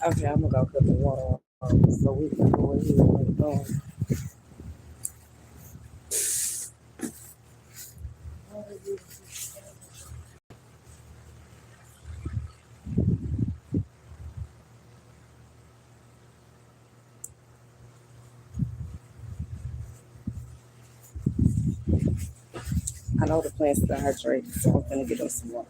Okay, I'm gonna go cut the water off so we can go ahead and go. I know the plants are hydrated, so I'm gonna get them some water.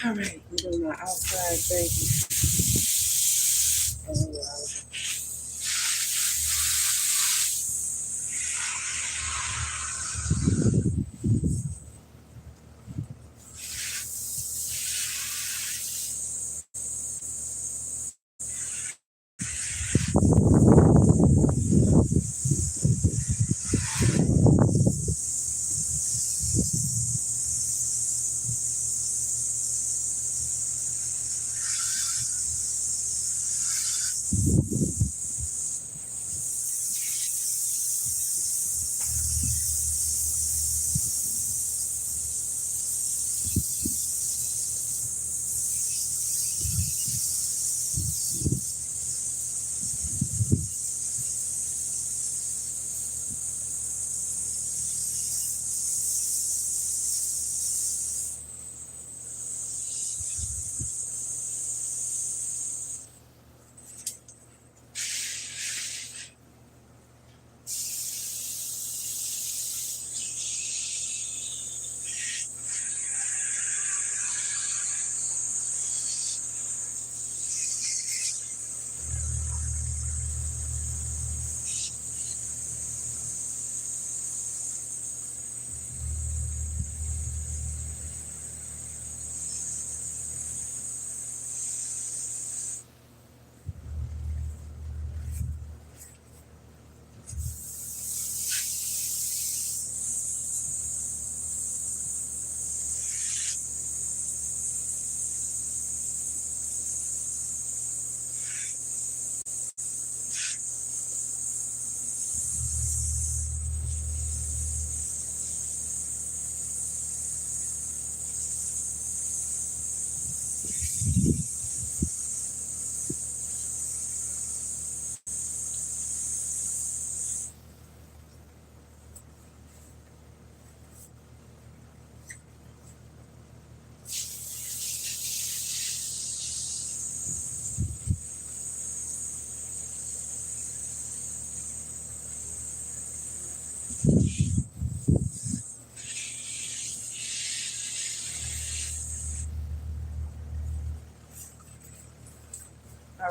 All right, I'm doing my outside baby.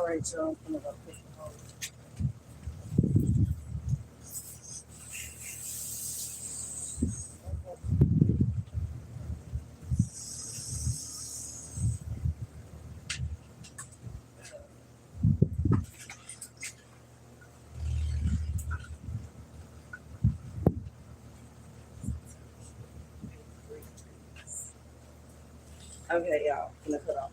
All right, y'all. I'm gonna go put the hole. Okay, y'all. I'm gonna cut off.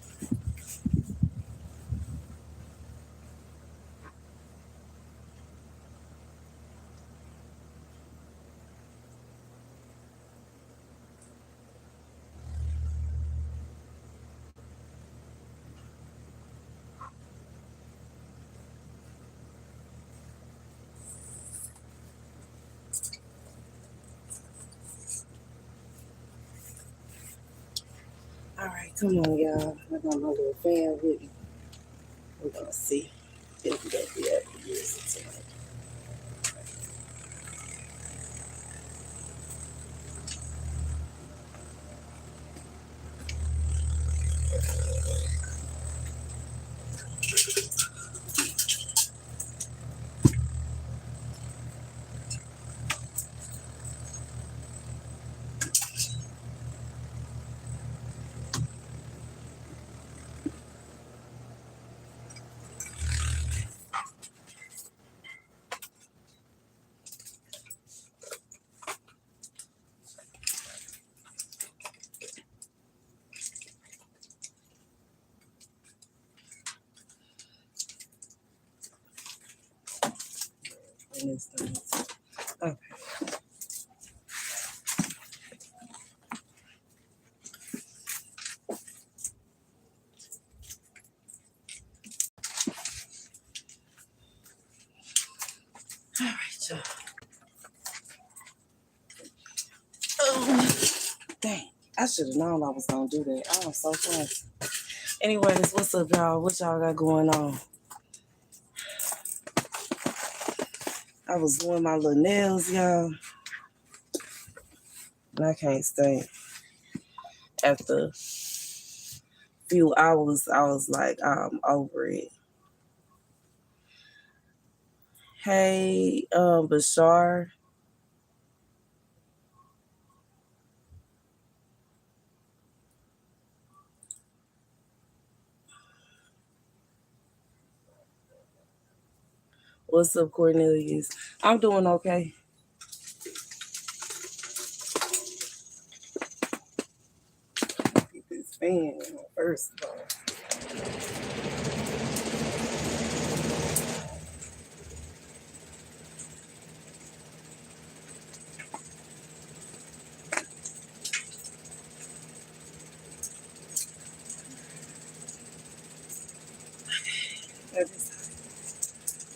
All right, come on, y'all. I got my little fan with me. We're gonna see if we're gonna be able to use it tonight. And it's done. Okay. All right, y'all. Oh, dang. I should have known I was gonna do that. I was so fast. Anyways, what's up, y'all? What y'all got going on? I was doing my little nails, y'all. And I can't stay. After a few hours, I was like, I'm over it. Hey, Bashar. What's up, Cornelius? I'm doing okay. Get this fan on first of all.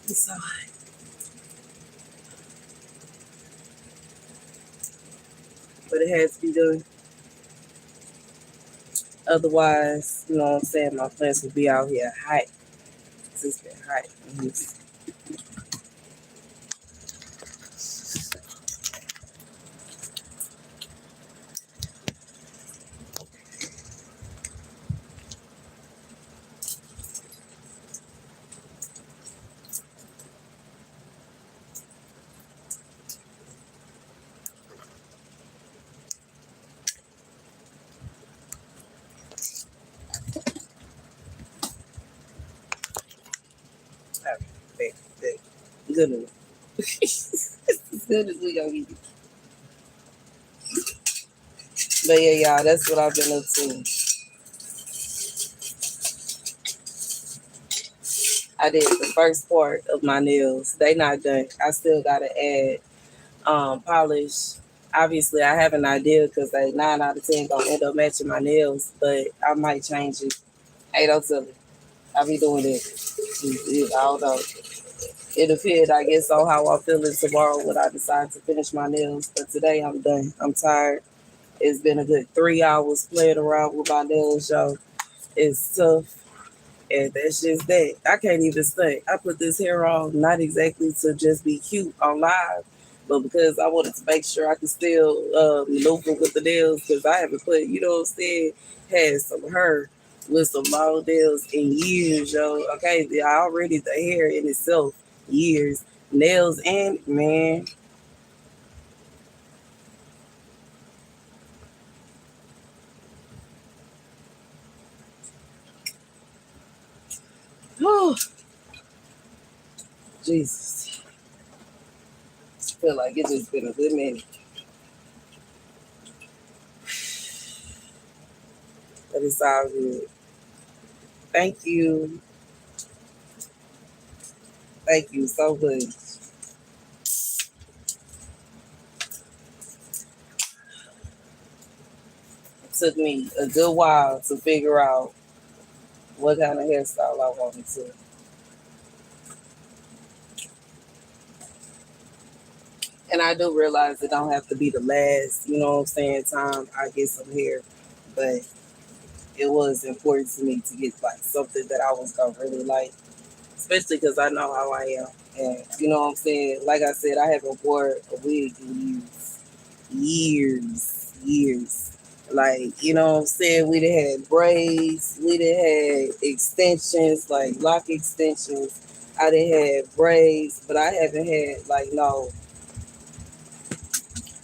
It's all right. But it has to be done. Otherwise, you know what I'm saying, my plants will be out here hot. It's been hot. Good enough. As good as we gonna get it. But yeah, y'all, that's what I've been up to. I did the first part of my nails. They not done. I still gotta add polish. Obviously, I have an idea because they 9 out of 10 gonna end up matching my nails, but I might change it. Hey, don't tell me. I be doing it. I don't know. It depends, I guess, on how I'm feeling tomorrow when I decide to finish my nails. But today I'm done. I'm tired. It's been a good 3 hours playing around with my nails, y'all. It's tough. And that's just that. I can't even say. I put this hair on not exactly to just be cute on live, but because I wanted to make sure I could still maneuver with the nails because I haven't put, you know what I'm saying, had some hair with some long nails in years, yo. Okay, already the hair in itself, years, nails, and man, oh Jesus, feel like it just been a good minute, but it's all good. Thank thank you so much. It took me a good while to figure out what kind of hairstyle I wanted to. And I do realize it don't have to be the last, you know what I'm saying, time I get some hair. But it was important to me to get like something that I was gonna really like, especially because I know how I am. And you know what I'm saying? Like I said, I haven't wore a wig in years, years. Like, you know what I'm saying? We done had braids, we done had extensions, like lock extensions. I done had braids, but I haven't had like no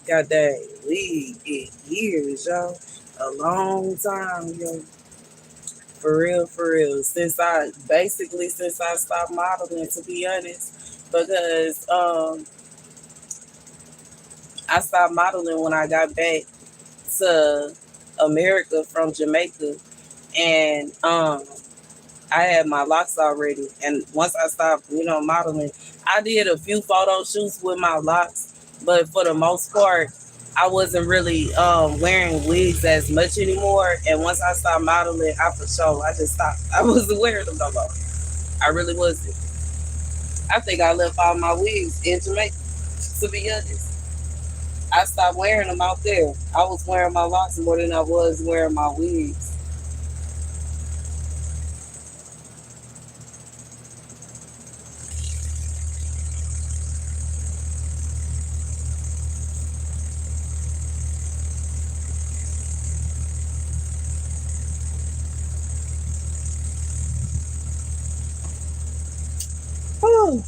goddamn wig in years, yo. A long time, yo. For real, for real. Since I stopped modeling, to be honest, because I stopped modeling when I got back to America from Jamaica, and I had my locks already. And once I stopped, modeling, I did a few photo shoots with my locks, but for the most part, I wasn't really wearing wigs as much anymore. And once I stopped modeling, I just stopped. I wasn't wearing them no more. I really wasn't. I think I left all my wigs in Jamaica, to be honest. I stopped wearing them out there. I was wearing my locks more than I was wearing my wigs. Whew.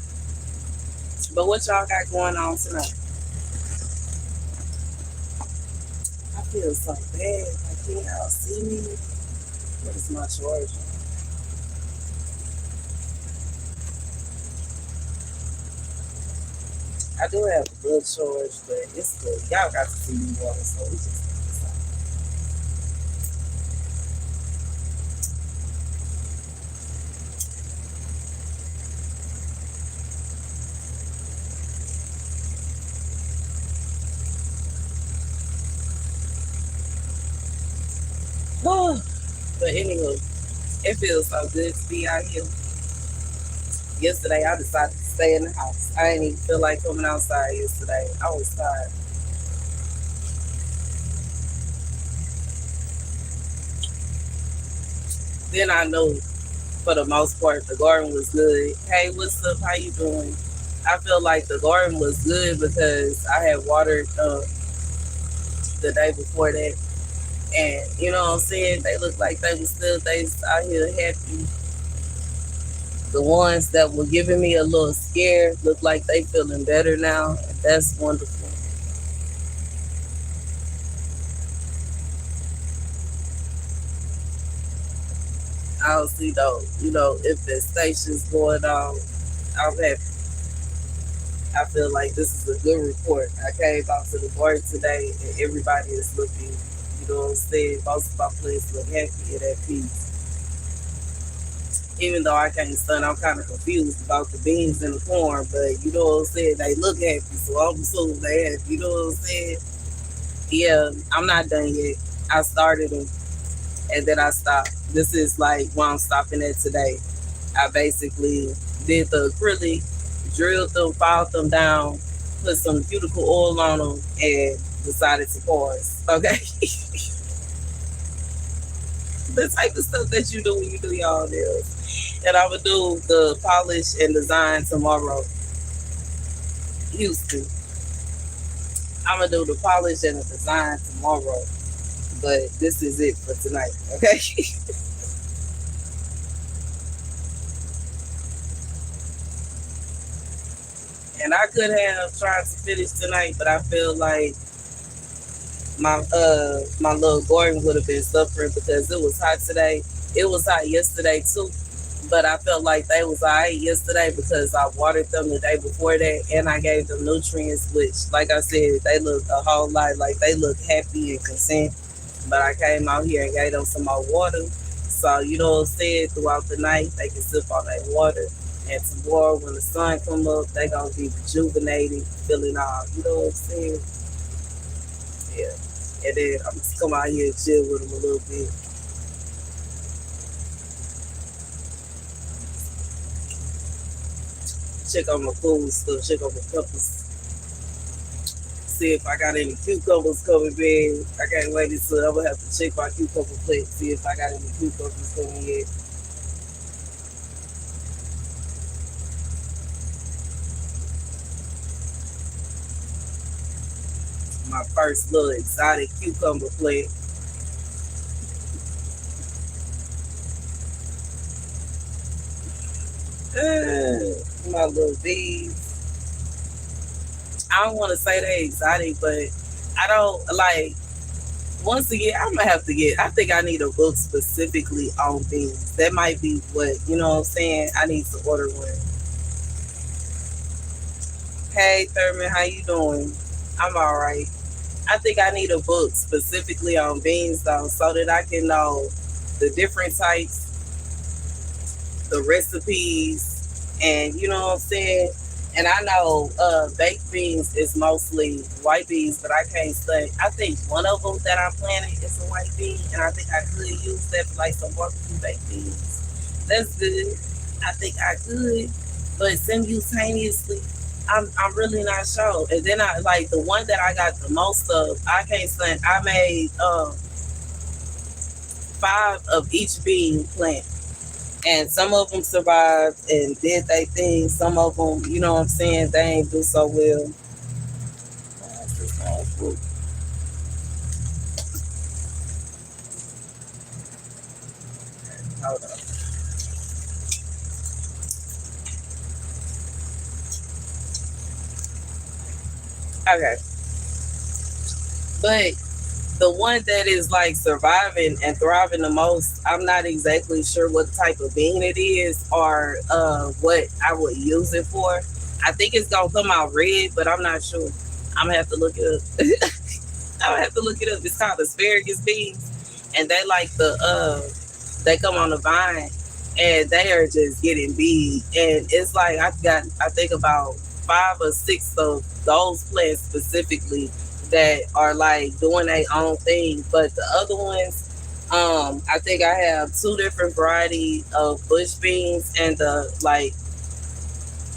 But what y'all got going on tonight? I feel so bad. Like, can y'all see me? What is my charge? I do have a good charge, but it's good. Y'all got to see me more, so we just oh, but anyway, it feels so good to be out here. Yesterday, I decided to stay in the house. I didn't even feel like coming outside yesterday. I was tired. Then I know, for the most part, the garden was good. Hey, what's up? How you doing? I feel like the garden was good because I had watered the day before that. And you know what I'm saying? They look like they was out here happy. The ones that were giving me a little scare look like they feeling better now. And that's wonderful. I don't see though, infestations going on. I'm happy. I feel like this is a good report. I came out to the board today and everybody is looking, you know what I'm saying? Most of my players look happy and at peace. Even though I can't stand, I'm kind of confused about the beans and the corn, but you know what I'm saying? They look happy, so I'm assuming they happy. You know what I'm saying? Yeah, I'm not done yet. I started them and then I stopped. This is like where I'm stopping at today. I basically did the acrylic, drilled them, filed them down, put some cuticle oil on them, and decided to pause. Okay, the type of stuff that you do when you do your nails. And I would do the polish and design tomorrow. Houston. I'm gonna do the polish and the design tomorrow. But this is it for tonight. Okay. And I could have tried to finish tonight, but I feel like my little garden would have been suffering because it was hot today. It was hot yesterday too, but I felt like they was alright yesterday because I watered them the day before that and I gave them nutrients, which, like I said, they look a whole lot like they look happy and content. But I came out here and gave them some more water, so you know what I'm saying. Throughout the night, they can sip on that water, and tomorrow when the sun come up, they gonna be rejuvenated, feeling all. You know what I'm saying? Yeah. And then I'm just come out here and chill with them a little bit. Check on my food stuff, check on my peppers, see if I got any cucumbers coming in. I can't wait until I'm gonna have to check my cucumber plate, see if I got any cucumbers coming in. My first little exotic cucumber plate. My little bees. I don't want to say they exotic, but I don't like. Once again, I'm gonna have to get. I think I need a book specifically on beans. That might be what you know. What I'm saying I need to order one. Hey Thurman, how you doing? I'm all right. I think I need a book specifically on beans though, so that I can know the different types, the recipes, and you know what I'm saying. And I know baked beans is mostly white beans, but I can't say. I think one of them that I'm planting is a white bean, and I think I could use that for like some barbecue baked beans. That's good. I think I could, but simultaneously, I'm really not sure. And then I like the one that I got the most of. I can't say I made five of each bean plant, and some of them survived and did their thing. Some of them, you know what I'm saying, they ain't do so well. Hold on. Okay, but the one that is like surviving and thriving the most, I'm not exactly sure what type of bean it is or what I would use it for. I think it's gonna come out red, but I'm not sure. I'm gonna have to look it up. I'm gonna have to look it up. It's called asparagus beans, and they like they come on the vine, and they are just getting big. And it's like I think about five or six of those plants specifically that are like doing their own thing. But the other ones, I think I have two different varieties of bush beans and the like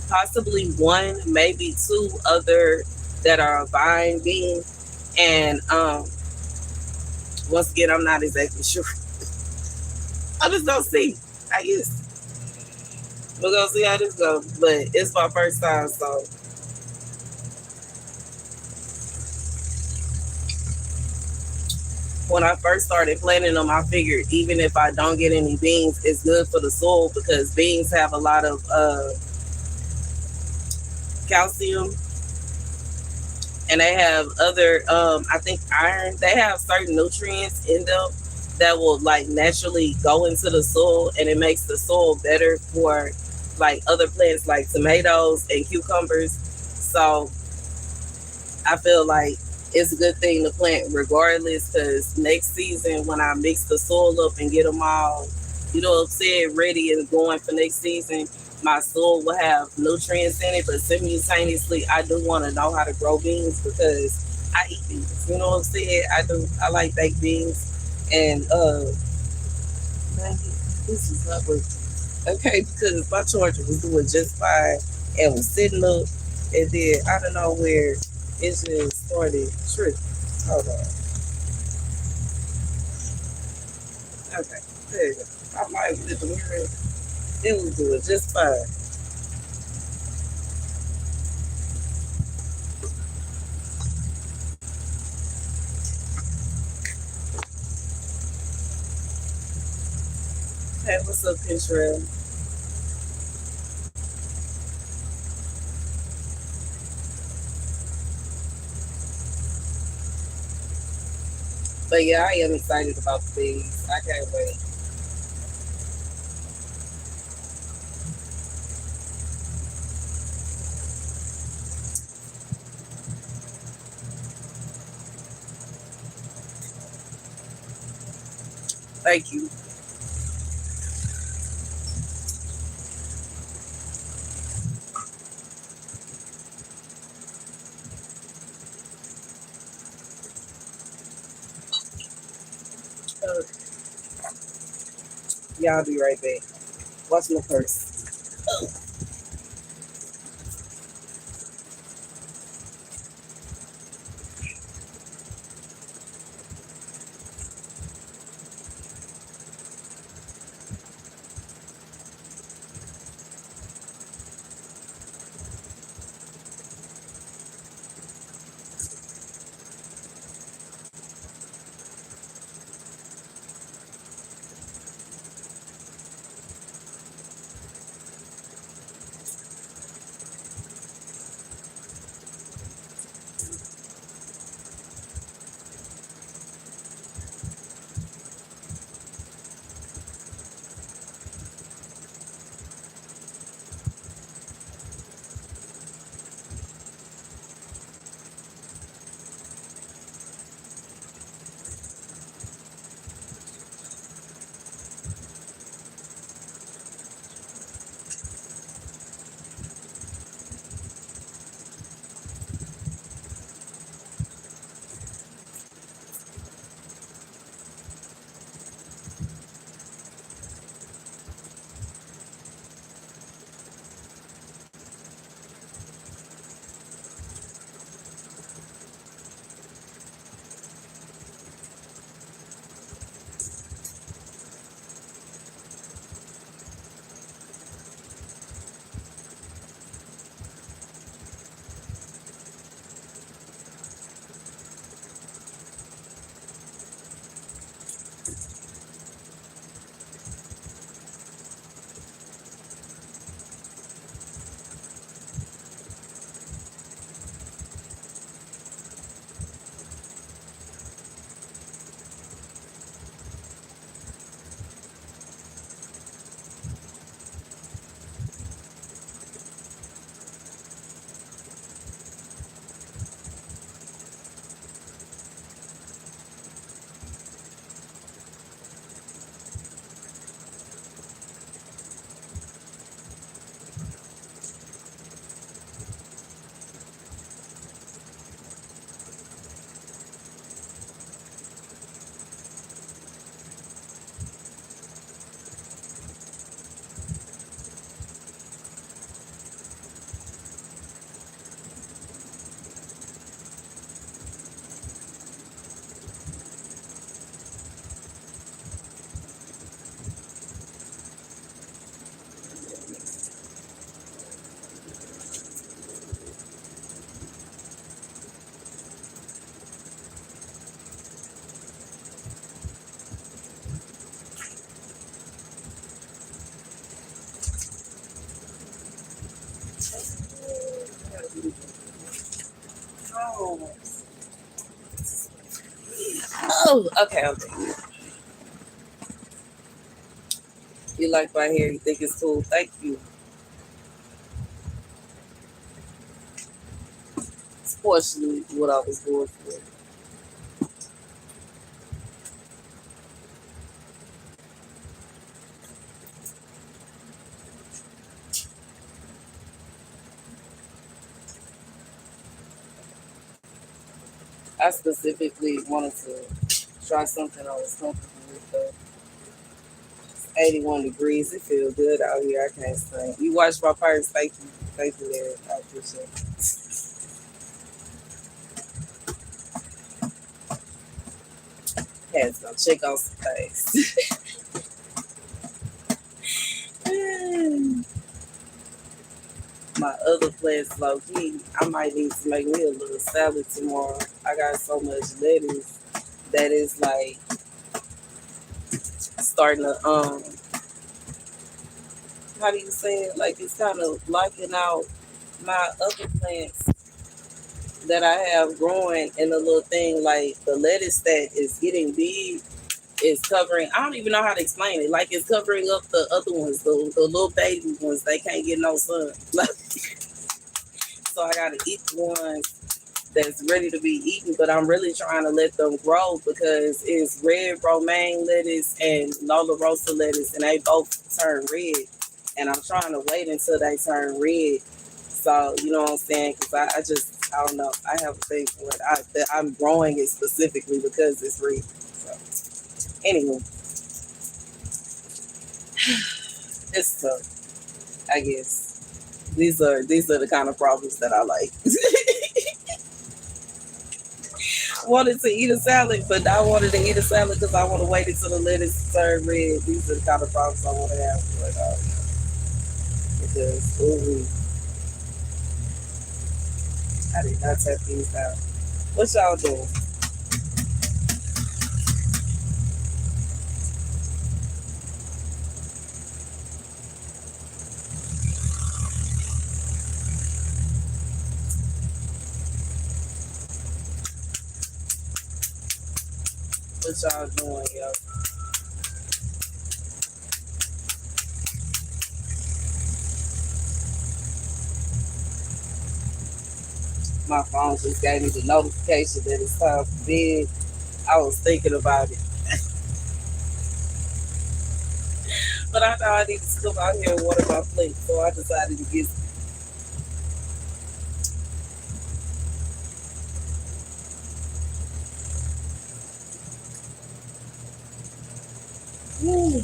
possibly one, maybe two other that are a vine bean. And once again, I'm not exactly sure. I just don't see. I guess we're gonna see how this goes. But it's my first time, so when I first started planting them, I figured even if I don't get any beans, it's good for the soil because beans have a lot of calcium, and they have other I think iron. They have certain nutrients in them that will like naturally go into the soil, and it makes the soil better for like other plants like tomatoes and cucumbers. So I feel like it's a good thing to plant regardless, because next season when I mix the soil up and get them all, you know what I'm saying, ready and going for next season, my soil will have nutrients in it. But simultaneously, I do want to know how to grow beans because I eat beans. You know what I'm saying? I do. I like baked beans, and dang it, this is not working. Okay, because my charger was doing just fine and was sitting up, and then out of nowhere, it just started tripping. Hold on. Okay, there you go. I might have the mirror. It was doing just fine. Hey, what's up, Pinterest? But yeah, I am excited about the things. I can't wait. Thank you. Uh, yeah, I'll be right back. Watch my purse. Oh, oh, okay, okay. You like my hair? You think it's cool? Thank you. It's partially what I was going for. I specifically wanted to try something I was comfortable with. Though. 81 degrees. It feels good out here. I can't stand. You watch my purse. Thank you. Thank you, Larry. I appreciate it. Had to go check on some things. My other plans low key. I might need to make me a little salad tomorrow. I got so much lettuce that is like starting to how do you say it? Like it's kind of blocking out my other plants. that I have growing in the little thing, like the lettuce that is getting big is covering. I don't even know how to explain it. Like it's covering up the other ones, the little baby ones. They can't get no sun. So I gotta eat the ones that's ready to be eaten, but I'm really trying to let them grow because it's red romaine lettuce and Lola Rosa lettuce, and they both turn red. And I'm trying to wait until they turn red. So you know what I'm saying? Because I don't know. I have a thing for it. I'm growing it specifically because it's red. So anyway, it's tough. I guess these are the kind of problems that I like. Wanted to eat a salad, but I wanted to eat a salad because I want to wait until the lettuce turn red. These are the kind of problems I want to have. But because ooh, I did not tap these out. What y'all doing? What y'all doing, yo? My phone just gave me the notification that it's time for bed. I was thinking about it, but I thought I needed to come out here and water my plate, so I decided to get. Ooh,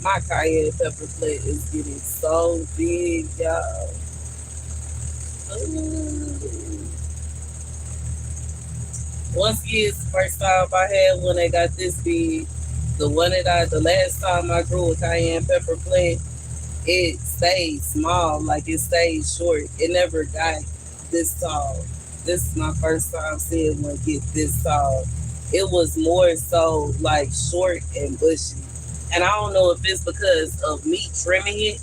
my cayenne pepper plate is getting so big, y'all. Ooh. Once kids, first time I had one that got this big, the last time I grew a cayenne pepper plant, it stayed small, like it stayed short. It never got this tall. This is my first time seeing one get this tall. It was more so like short and bushy. And I don't know if it's because of me trimming it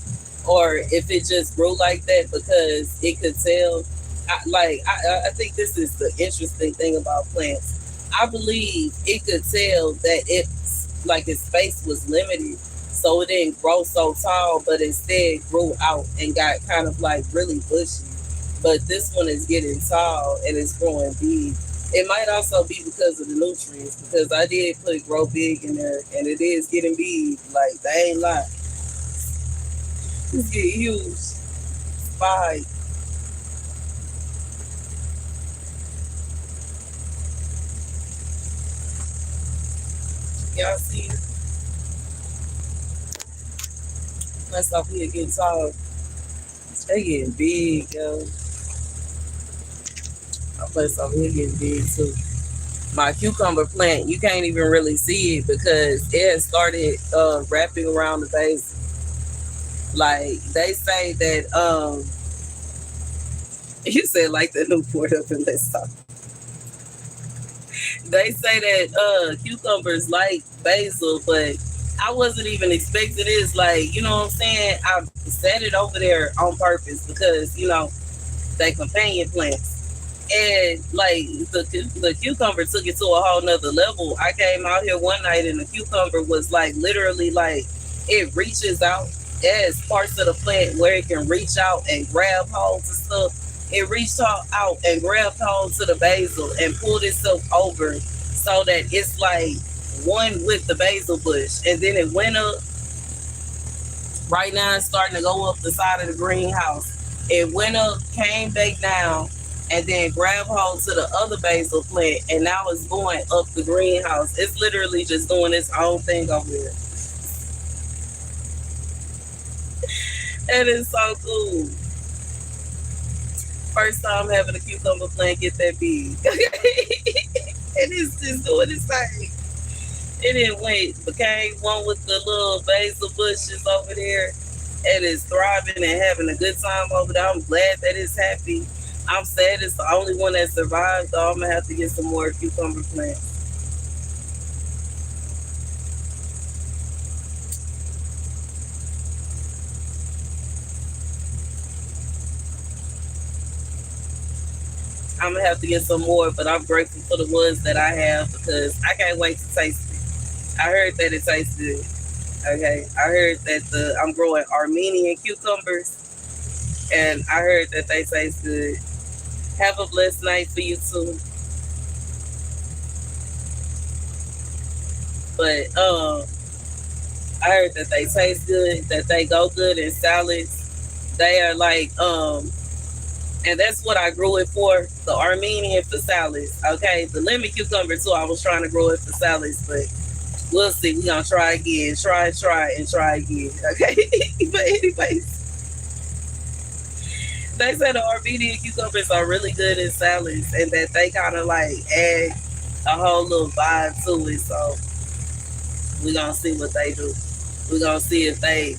or if it just grew like that because it could tell. I think this is the interesting thing about plants. I believe it could tell that it's like its space was limited, so it didn't grow so tall, but instead grew out and got kind of like really bushy. But this one is getting tall and it's growing big. It might also be because of the nutrients, because I did put grow big in there and it is getting big. Like they ain't lying. It's getting huge. Spike. Y'all see let's stop here getting tall. They getting big, yo. My place over here getting big too. My cucumber plant, you can't even really see it because it has started wrapping around the base. Like they say that you said like the Newport up in this stuff. They say that cucumbers like basil, but I wasn't even expecting this. Like, you know what I'm saying? I set it over there on purpose because, they companion plants. And like the cucumber took it to a whole nother level. I came out here one night and the cucumber was like literally like it reaches out as parts of the plant where it can reach out and grab holds and stuff. It reached out and grabbed hold to the basil and pulled itself over so that it's like one with the basil bush. And then it went up. Right now it's starting to go up the side of the greenhouse. It went up, came back down, and then grabbed hold to the other basil plant, and now it's going up the greenhouse. It's literally just doing its own thing over there. And it's so cool. First time having a cucumber plant get that big. And it's just doing its thing. It didn't wait, became one with the little basil bushes over there. It is thriving and having a good time over there. I'm glad that it's happy. I'm sad it's the only one that survived, though. I'm gonna have to get some more cucumber plants. I'm gonna have to get some more, but I'm grateful for the ones that I have because I can't wait to taste it. I heard that it tastes good. Okay, I heard that I'm growing Armenian cucumbers, and I heard that they taste good. Have a blessed night for you too. But I heard that they taste good, that they go good in salads. They are like and that's what I grew it for, the Armenian for salads. Okay, the lemon cucumber too. I was trying to grow it for salads, but we'll see. We're gonna try again. Try, and try again. Okay. But anyways, they say the Armenian cucumbers are really good in salads and that they kind of like add a whole little vibe to it. So we're gonna see what they do. We're gonna see if they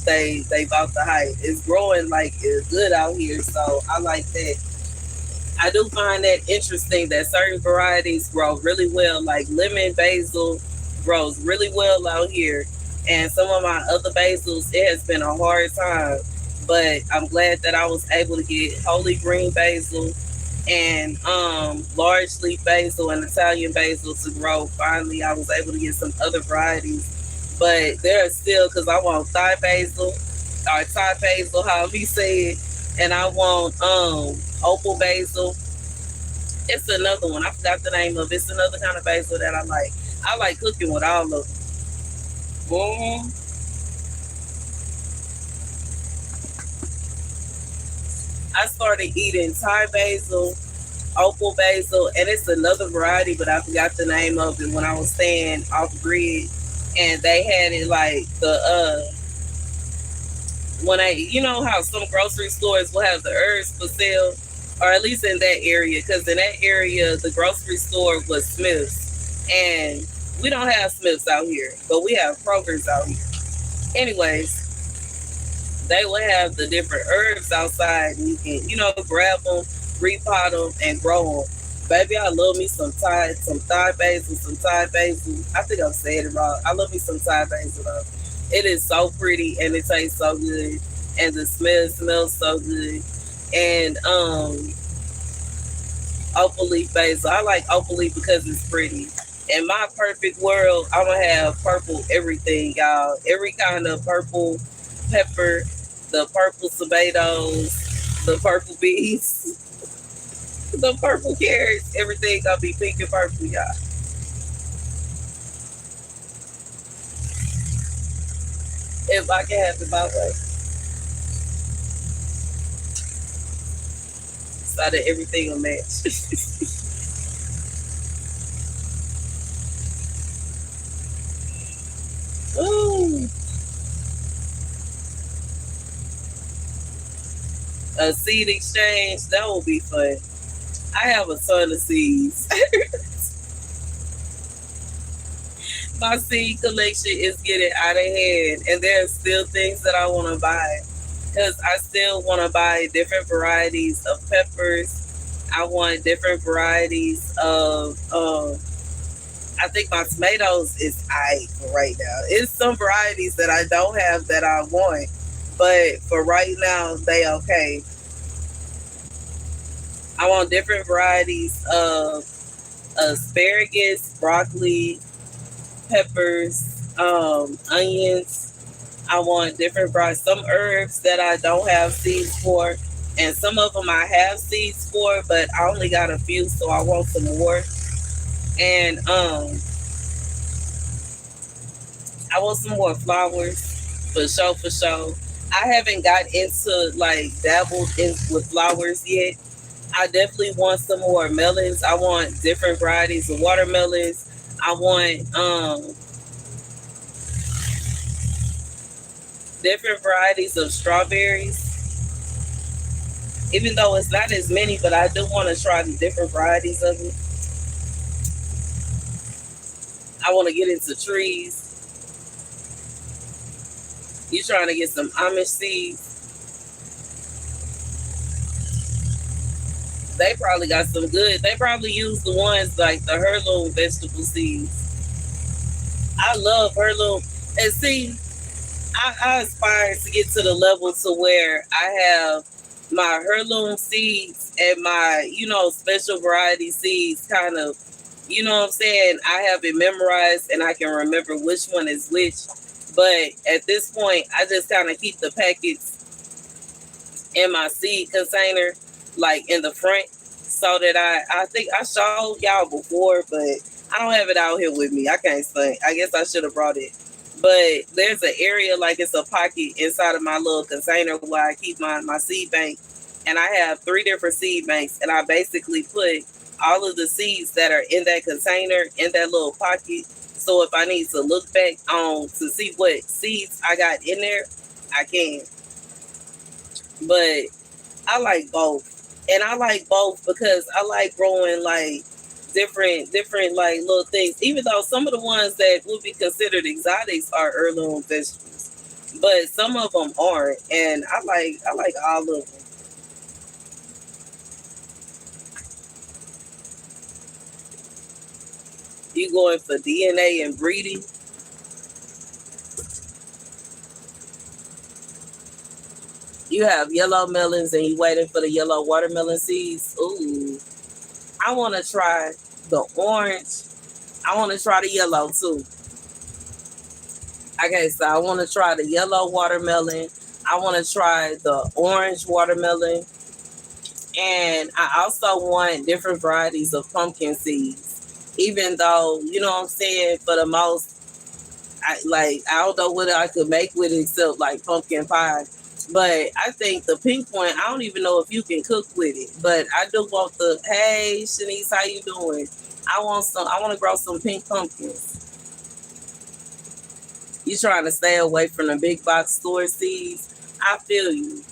bought the hype. It's growing like it's good out here, so I like that. I do find that interesting that certain varieties grow really well, like lemon basil grows really well out here. And some of my other basils, it has been a hard time. But I'm glad that I was able to get holy green basil and large leaf basil and Italian basil to grow. Finally, I was able to get some other varieties. But there are still, because I want Thai basil, or Thai basil, however you say it, and I want opal basil. It's another one. I forgot the name of it. It's another kind of basil that I like. I like cooking with all of them. Mhm. I started eating Thai basil, opal basil, and it's another variety, but I forgot the name of it when I was staying off grid. And they had it like when I, you know how some grocery stores will have the herbs for sale, or at least in that area, because in that area the grocery store was Smith's, and we don't have Smith's out here, but we have Kroger's out here. Anyways, they will have the different herbs outside, and you can, grab them, repot them, and grow them. Baby, I love me some Thai basil, some Thai basil. I think I'm saying it wrong. I love me some Thai basil though. It is so pretty and it tastes so good, and the smell smells so good. And opal leaf basil, I like opal leaf because it's pretty. In my perfect world, I'm gonna have purple everything, y'all. Every kind of purple pepper, the purple tomatoes, the purple beets, the purple carrots, everything gonna be pink and purple, y'all. If I can have it my way, so that everything will match. Ooh, a seed exchange, that will be fun. I have a ton of seeds. My seed collection is getting out of hand, and there are still things that I want to buy because I still want to buy different varieties of peppers. I want different varieties of. I think my tomatoes is for right now. It's some varieties that I don't have that I want, but for right now they okay. I want different varieties of asparagus, broccoli, peppers, onions. I want different varieties. Some herbs that I don't have seeds for, and some of them I have seeds for, but I only got a few, so I want some more. And I want some more flowers for sure, for sure. I haven't got into like dabbled in with flowers yet. I definitely want some more melons. I want different varieties of watermelons. I want different varieties of strawberries. Even though it's not as many, but I do want to try the different varieties of it. I want to get into trees. You trying to get some Amish seeds? They probably got some good. They probably use the ones like the heirloom vegetable seeds. I love heirloom. And see, I aspire to get to the level to where I have my heirloom seeds and my, special variety seeds kind of, what I'm saying? I have it memorized and I can remember which one is which. But at this point, I just kind of keep the packets in my seed container, like in the front, so that I think I showed y'all before, but I don't have it out here with me. I can't say. I guess I should have brought it. But there's an area, like it's a pocket inside of my little container where I keep my seed bank. And I have 3 different seed banks. And I basically put all of the seeds that are in that container in that little pocket. So if I need to look back on to see what seeds I got in there, I can. But I like both. And I like both because I like growing like different like little things. Even though some of the ones that would be considered exotics are heirloom vegetables. But some of them aren't. And I like all of them. You going for DNA and breeding? You have yellow melons and you waiting for the yellow watermelon seeds. Ooh. I wanna try the orange. I wanna try the yellow too. Okay, so I want to try the yellow watermelon. I want to try the orange watermelon. And I also want different varieties of pumpkin seeds. Even though, what I'm saying, for the most, I don't know what I could make with it except like pumpkin pie. But I think the pink one, I don't even know if you can cook with it. But I do want hey, Shanice, how you doing? I want to grow some pink pumpkins. You trying to stay away from the big box store seeds. I feel you.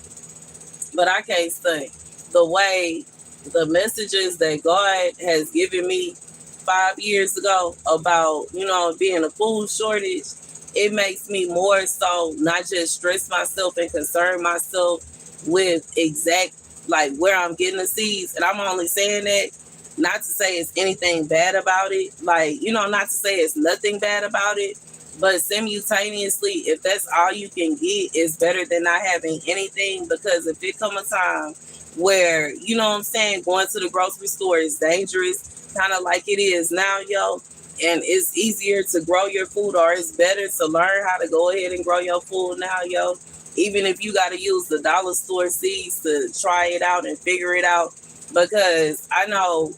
But I can't say the way the messages that God has given me 5 years ago about, being a food shortage, it makes me more so not just stress myself and concern myself with exact like where I'm getting the seeds. And I'm only saying that not to say it's anything bad about it, like, not to say it's nothing bad about it, but simultaneously, if that's all you can get, it's better than not having anything. Because if it come a time where, what I'm saying, going to the grocery store is dangerous, kind of like it is now, yo, and it's easier to grow your food, or it's better to learn how to go ahead and grow your food now, yo. Even if you got to use the dollar store seeds to try it out and figure it out. Because I know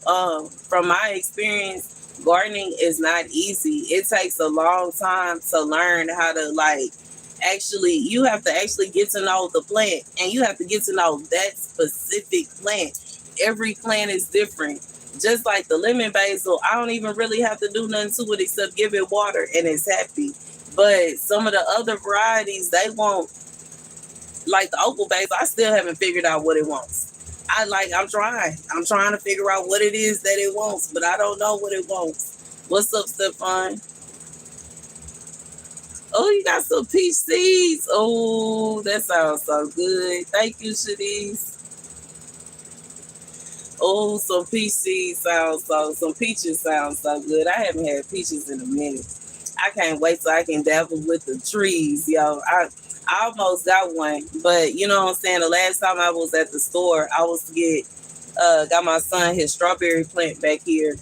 from my experience, gardening is not easy. It takes a long time to learn how to you have to actually get to know the plant, and you have to get to know that specific plant. Every plant is different. Just like the lemon basil, I don't even really have to do nothing to it except give it water and it's happy. But some of the other varieties, they won't, like the opal basil, I still haven't figured out what it wants. I'm trying. I'm trying to figure out what it is that it wants, but I don't know what it wants. What's up, Stefan? Oh, you got some peach seeds. Oh, that sounds so good. Thank you, Shanice. Oh, some peaches sound so good. I haven't had peaches in a minute. I can't wait till I can dabble with the trees, yo. I almost got one, but you know what I'm saying? The last time I was at the store, I was to get got my son his strawberry plant back here,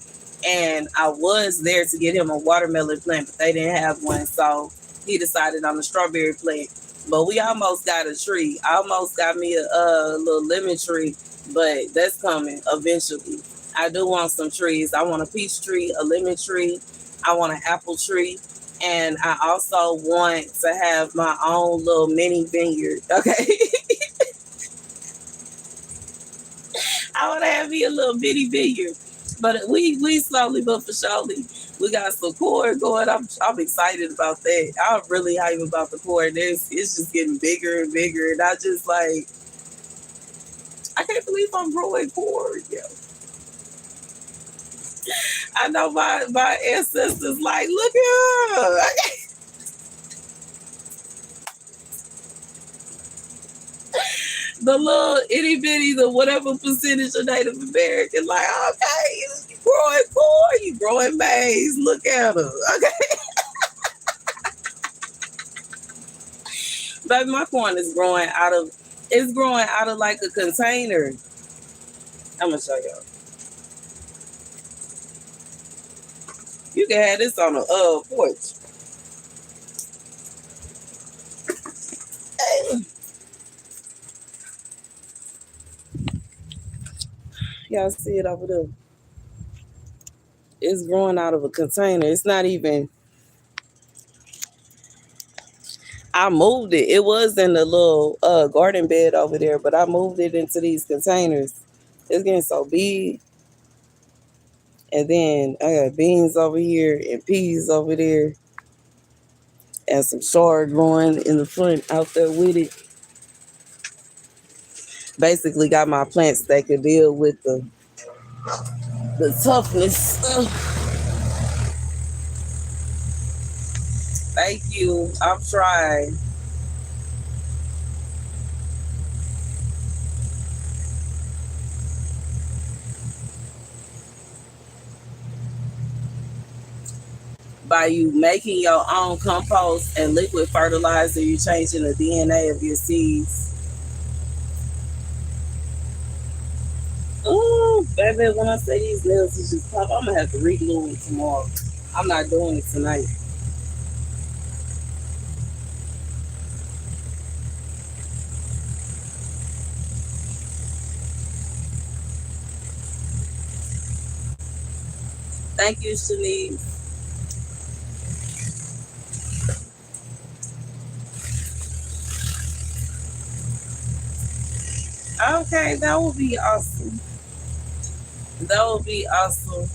and I was there to get him a watermelon plant, but they didn't have one, so he decided on the strawberry plant. But we almost got a tree. I almost got me a little lemon tree, but that's coming eventually. I do want some trees. I want a peach tree, a lemon tree. I want an apple tree. And I also want to have my own little mini vineyard. Okay. I want to have me a little mini vineyard. But we slowly but for surely, we got some corn going. I'm excited about that. I'm really hyped about the corn. It's just getting bigger and bigger. And I can't believe I'm growing corn. Yeah. I know my ancestors like, look at her. The little itty bitty, the whatever percentage of Native American, like, okay, you growing corn, you growing maize, look at her. Okay. Baby, my corn is growing out of, it's growing out of like a container. I'm gonna show y'all. You can have this on the porch. Hey. Y'all see it over there? It's growing out of a container. It's not even, I moved it. It was in the little garden bed over there, but I moved it into these containers. It's getting so big. And then I got beans over here and peas over there. And some chard growing in the front out there with it. Basically got my plants that could deal with the toughness. Thank you. I'm trying. By you making your own compost and liquid fertilizer, you're changing the DNA of your seeds. Oh, baby, when I say these nails is just pop, I'm gonna have to reglue it tomorrow. I'm not doing it tonight. Thank you, Shanice. Okay, that would be awesome. That would be awesome.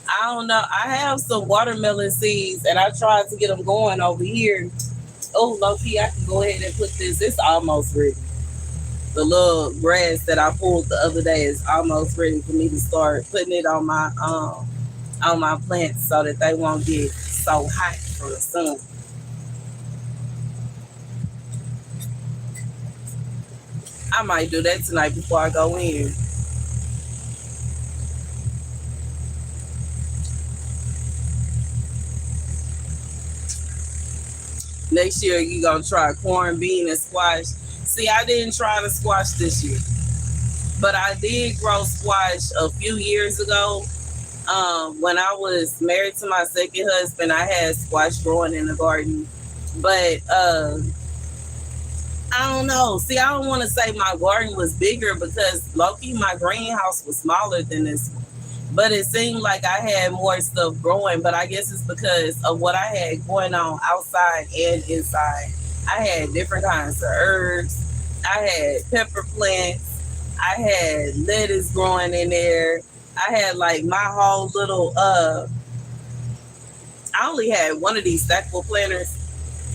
I don't know. I have some watermelon seeds and I tried to get them going over here. Oh, Loki, I can go ahead and put this. It's almost ready. The little grass that I pulled the other day is almost ready for me to start putting it on my plants so that they won't get so hot from the sun. I might do that tonight before I go in. Next year you gonna try corn, bean, and squash. See, I didn't try the squash this year, but I did grow squash a few years ago. When I was married to my second husband, I had squash growing in the garden, but I don't know. See, I don't want to say my garden was bigger because Loki, my greenhouse was smaller than this one. But it seemed like I had more stuff growing. But I guess it's because of what I had going on outside and inside. I had different kinds of herbs. I had pepper plants. I had lettuce growing in there. I had like my whole little I only had one of these stackable planters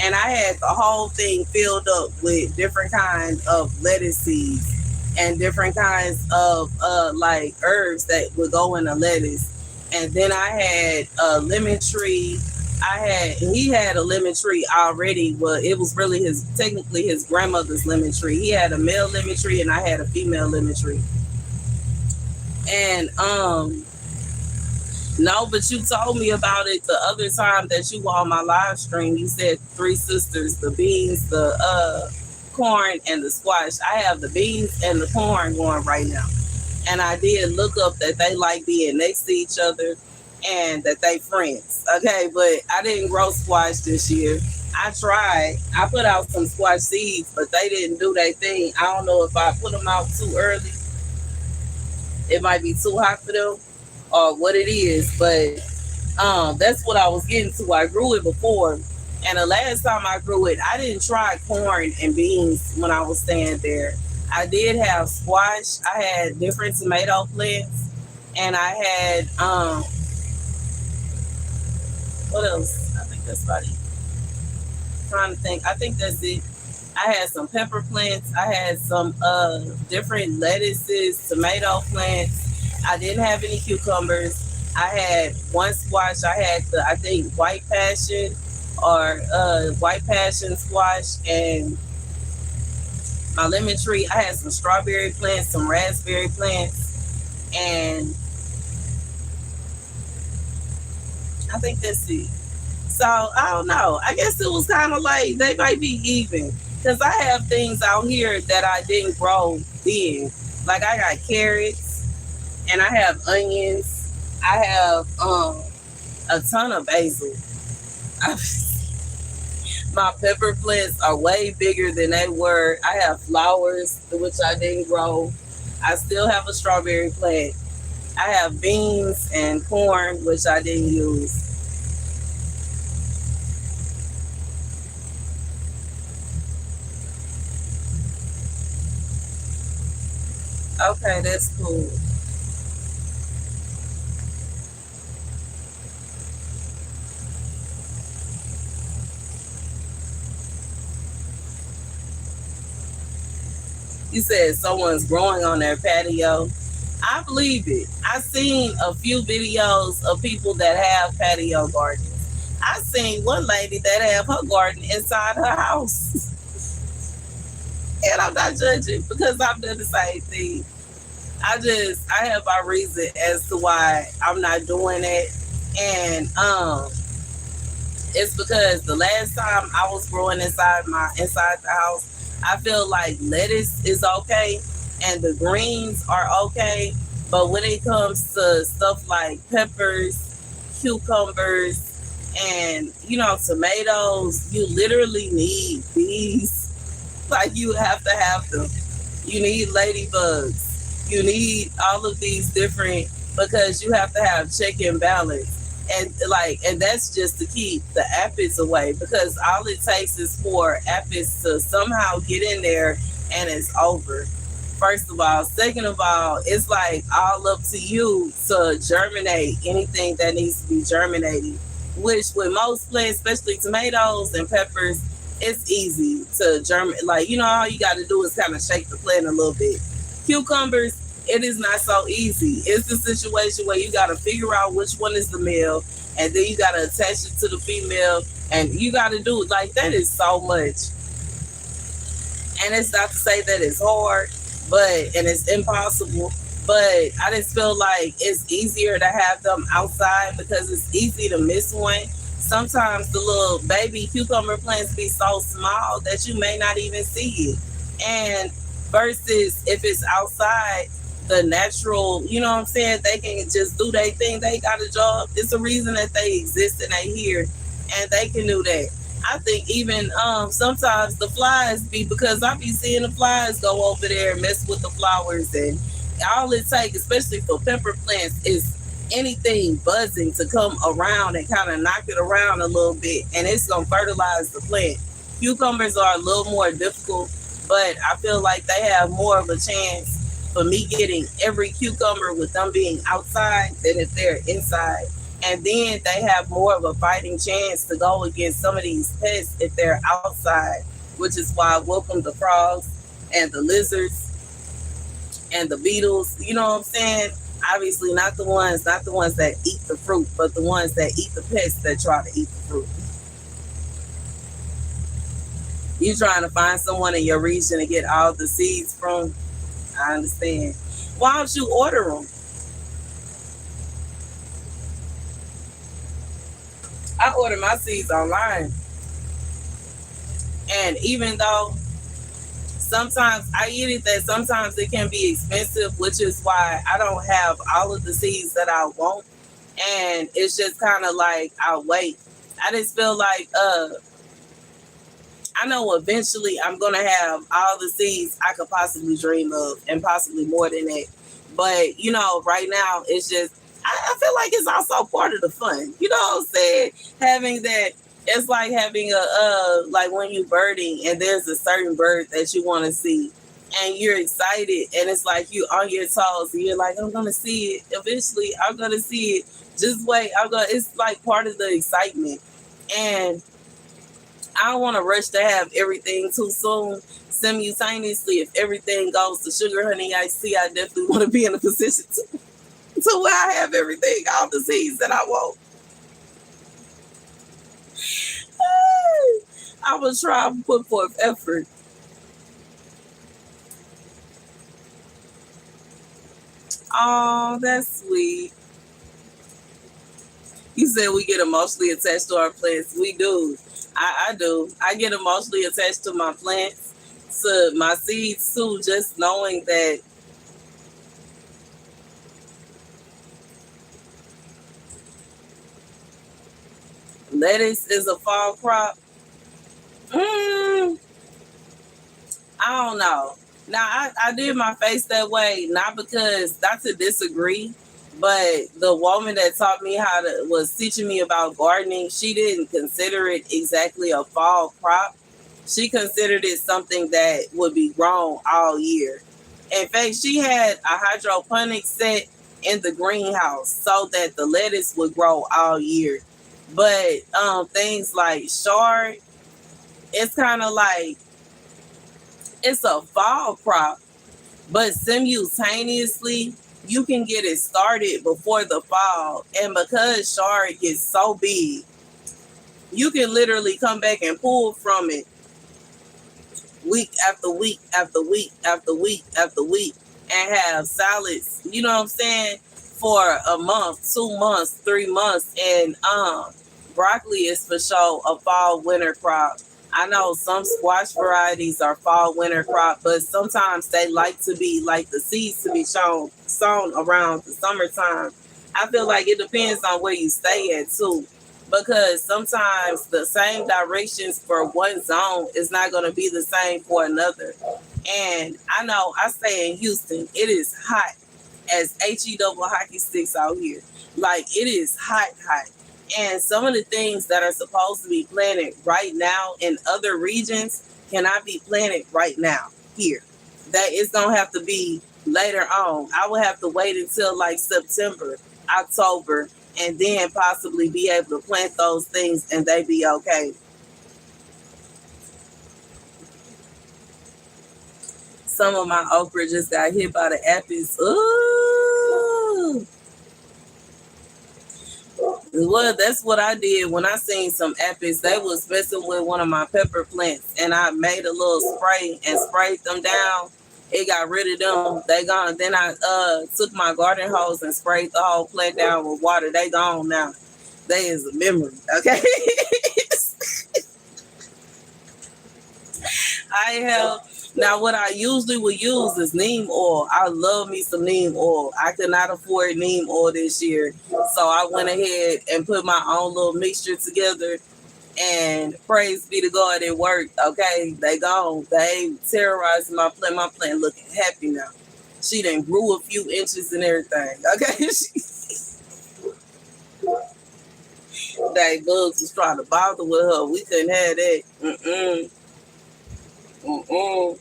and I had the whole thing filled up with different kinds of lettuce seeds and different kinds of like herbs that would go in the lettuce. And then I had a lemon tree. He had a lemon tree already. Well, it was really technically his grandmother's lemon tree. He had a male lemon tree and I had a female lemon tree. And no, but you told me about it the other time that you were on my live stream. You said three sisters, the beans, the corn, and the squash. I have the beans and the corn going right now. And I did look up that they like being next to each other and that they friends. Okay, but I didn't grow squash this year. I tried. I put out some squash seeds, but they didn't do their thing. I don't know if I put them out too early. It might be too hot for them or what it is, but that's what I was getting to. I grew it before, and the last time I grew it, I didn't try corn and beans when I was staying there. I did have squash. I had different tomato plants, and I had what else? I think that's about it. I'm trying to think. I think that's it. I had some pepper plants. I had some different lettuces, tomato plants. I didn't have any cucumbers. I had one squash. I had the, I think, white passion or white passion squash, and my lemon tree. I had some strawberry plants, some raspberry plants, and I think that's it. So I don't know. I guess it was kind of like they might be even because I have things out here that I didn't grow then. Like I got carrots and I have onions. I have a ton of basil. My pepper plants are way bigger than they were. I have flowers which I didn't grow. I still have a strawberry plant. I have beans and corn which I didn't use. Okay, that's cool. You said someone's growing on their patio. I believe it. I've seen a few videos of people that have patio gardens. I seen one lady that have her garden inside her house. And I'm not judging because I've done the same thing. I have my reason as to why I'm not doing it. And it's because the last time I was growing inside the house, I feel like lettuce is okay and the greens are okay, but when it comes to stuff like peppers, cucumbers, and tomatoes, you literally need these. Like you have to have them. You need ladybugs. You need all of these different because you have to have check and balance. And that's just to keep the aphids away because all it takes is for aphids to somehow get in there and it's over. First of all. Second of all, it's like all up to you to germinate anything that needs to be germinated. Which with most plants, especially tomatoes and peppers, it's easy to germinate. Like, all you got to do is kind of shake the plant a little bit. Cucumbers, it is not so easy. It's the situation where you got to figure out which one is the male, and then you got to attach it to the female, and you got to do it. Like, that is so much. And it's not to say that it's hard, and it's impossible. But I just feel like it's easier to have them outside because it's easy to miss one. Sometimes the little baby cucumber plants be so small that you may not even see it. And versus if it's outside, the natural, you know what I'm saying, they can just do their thing. They got a job. It's a reason that they exist and they here, and they can do that. I think even sometimes the flies be because I be seeing the flies go over there and mess with the flowers, and all it takes, especially for pepper plants, is anything buzzing to come around and kind of knock it around a little bit, and it's gonna fertilize the plant. Cucumbers are a little more difficult, but I feel like they have more of a chance for me getting every cucumber with them being outside than if they're inside. And then they have more of a fighting chance to go against some of these pests if they're outside, which is why I welcome the frogs and the lizards and the beetles. You know what I'm saying? Obviously not the ones that eat the fruit, but the ones that eat the pests that try to eat the fruit. You trying to find someone in your region to get all the seeds from? I understand. Why don't you order them? I order my seeds online, and even though sometimes I eat it, that sometimes it can be expensive, which is why I don't have all of the seeds that I want, and it's just kind of like I wait. I just feel like I know eventually I'm gonna have all the seeds I could possibly dream of, and possibly more than that. But right now it's just I feel like it's also part of the fun. You know what I'm saying? Having that, it's like having like when you birding and there's a certain bird that you want to see, and you're excited, and it's like you on your toes, and you're like, I'm gonna see it eventually. I'm gonna see it. Just wait. I'm gonna. It's like part of the excitement, and I don't want to rush to have everything too soon. Simultaneously, if everything goes to sugar honey iced tea, I definitely want to be in a position to. to where I have everything, all the seeds that I want. I will try to put forth effort. Oh, that's sweet. You said we get emotionally attached to our plants. We do. I do. I get emotionally attached to my plants, to my seeds too, just knowing that lettuce is a fall crop. Mm, I don't know. Now I did my face that way, not because not to disagree, but the woman that taught me how to was teaching me about gardening, she didn't consider it exactly a fall crop. She considered it something that would be grown all year. In fact, she had a hydroponic set in the greenhouse so that the lettuce would grow all year. But things like chard, it's kind of like it's a fall crop, but simultaneously you can get it started before the fall. And because chard gets so big, you can literally come back and pull from it week after week after week after week after week and have salads, you know what I'm saying, for a month, 2 months, 3 months. And broccoli is for sure a fall winter crop. I know some squash varieties are fall winter crop, but sometimes they like to be like the seeds to be sown around the summertime. I feel like it depends on where you stay at too, because sometimes the same directions for one zone is not going to be the same for another. And I know I stay in Houston. It is hot as HE double hockey sticks out here. Like it is hot, hot. And some of the things that are supposed to be planted right now in other regions cannot be planted right now here. That is going to have to be later on. I will have to wait until like September, October, and then possibly be able to plant those things and they be okay. Some of my okra just got hit by the aphids. Ooh. Well, that's what I did when I seen some aphids. They was messing with one of my pepper plants, and I made a little spray and sprayed them down. It got rid of them. They gone. Then I took my garden hose and sprayed the whole plant down with water. They gone now. They is a memory. Okay. I have. Now, what I usually would use is neem oil. I love me some neem oil. I could not afford neem oil this year, so I went ahead and put my own little mixture together. And praise be to God, it worked. Okay, they gone. They terrorizing my plant. My plant looking happy now. She done grew a few inches and everything. Okay, they bugs was trying to bother with her. We couldn't have that. Mm-mm. Mm-mm.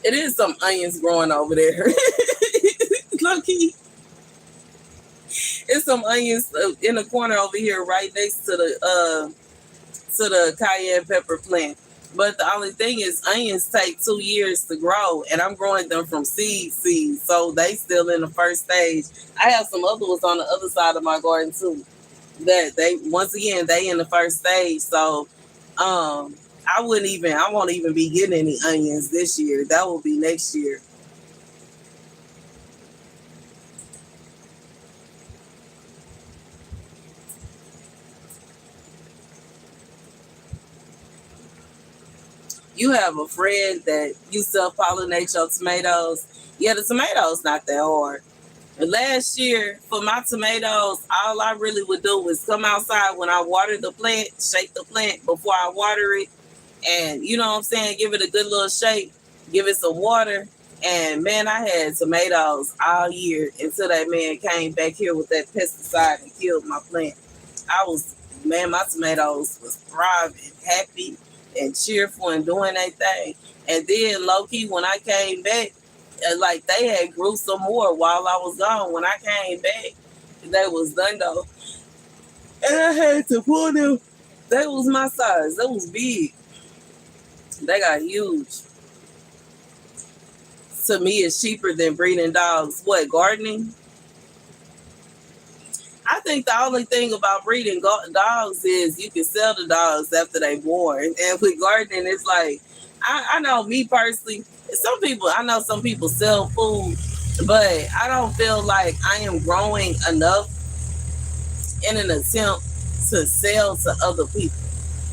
It is some onions growing over there. Lucky. It's some onions in the corner over here, right next to the cayenne pepper plant. But the only thing is, onions take 2 years to grow, and I'm growing them from seeds, so they still in the first stage. I have some other ones on the other side of my garden too. That they once again they in the first stage, so I won't even be getting any onions this year. That will be next year. You have a friend that you self-pollinate your tomatoes. Yeah, the tomatoes not that hard. And last year for my tomatoes, all I really would do was come outside when I water the plant, shake the plant before I water it, and you know what I'm saying, give it a good little shake, give it some water. And man, I had tomatoes all year until that man came back here with that pesticide and killed my plant. I was, man, my tomatoes was thriving, happy and cheerful and doing their thing. And then low key when I came back, like they had grew some more while I was gone. When I came back, they was done though. And I had to pull them. That was my size. That was big. They got huge. to me is cheaper than breeding dogs. What, gardening? I think the only thing about breeding dogs is you can sell the dogs after they born. And with gardening, it's like, I know me personally, I know some people sell food, but I don't feel like I am growing enough in an attempt to sell to other people.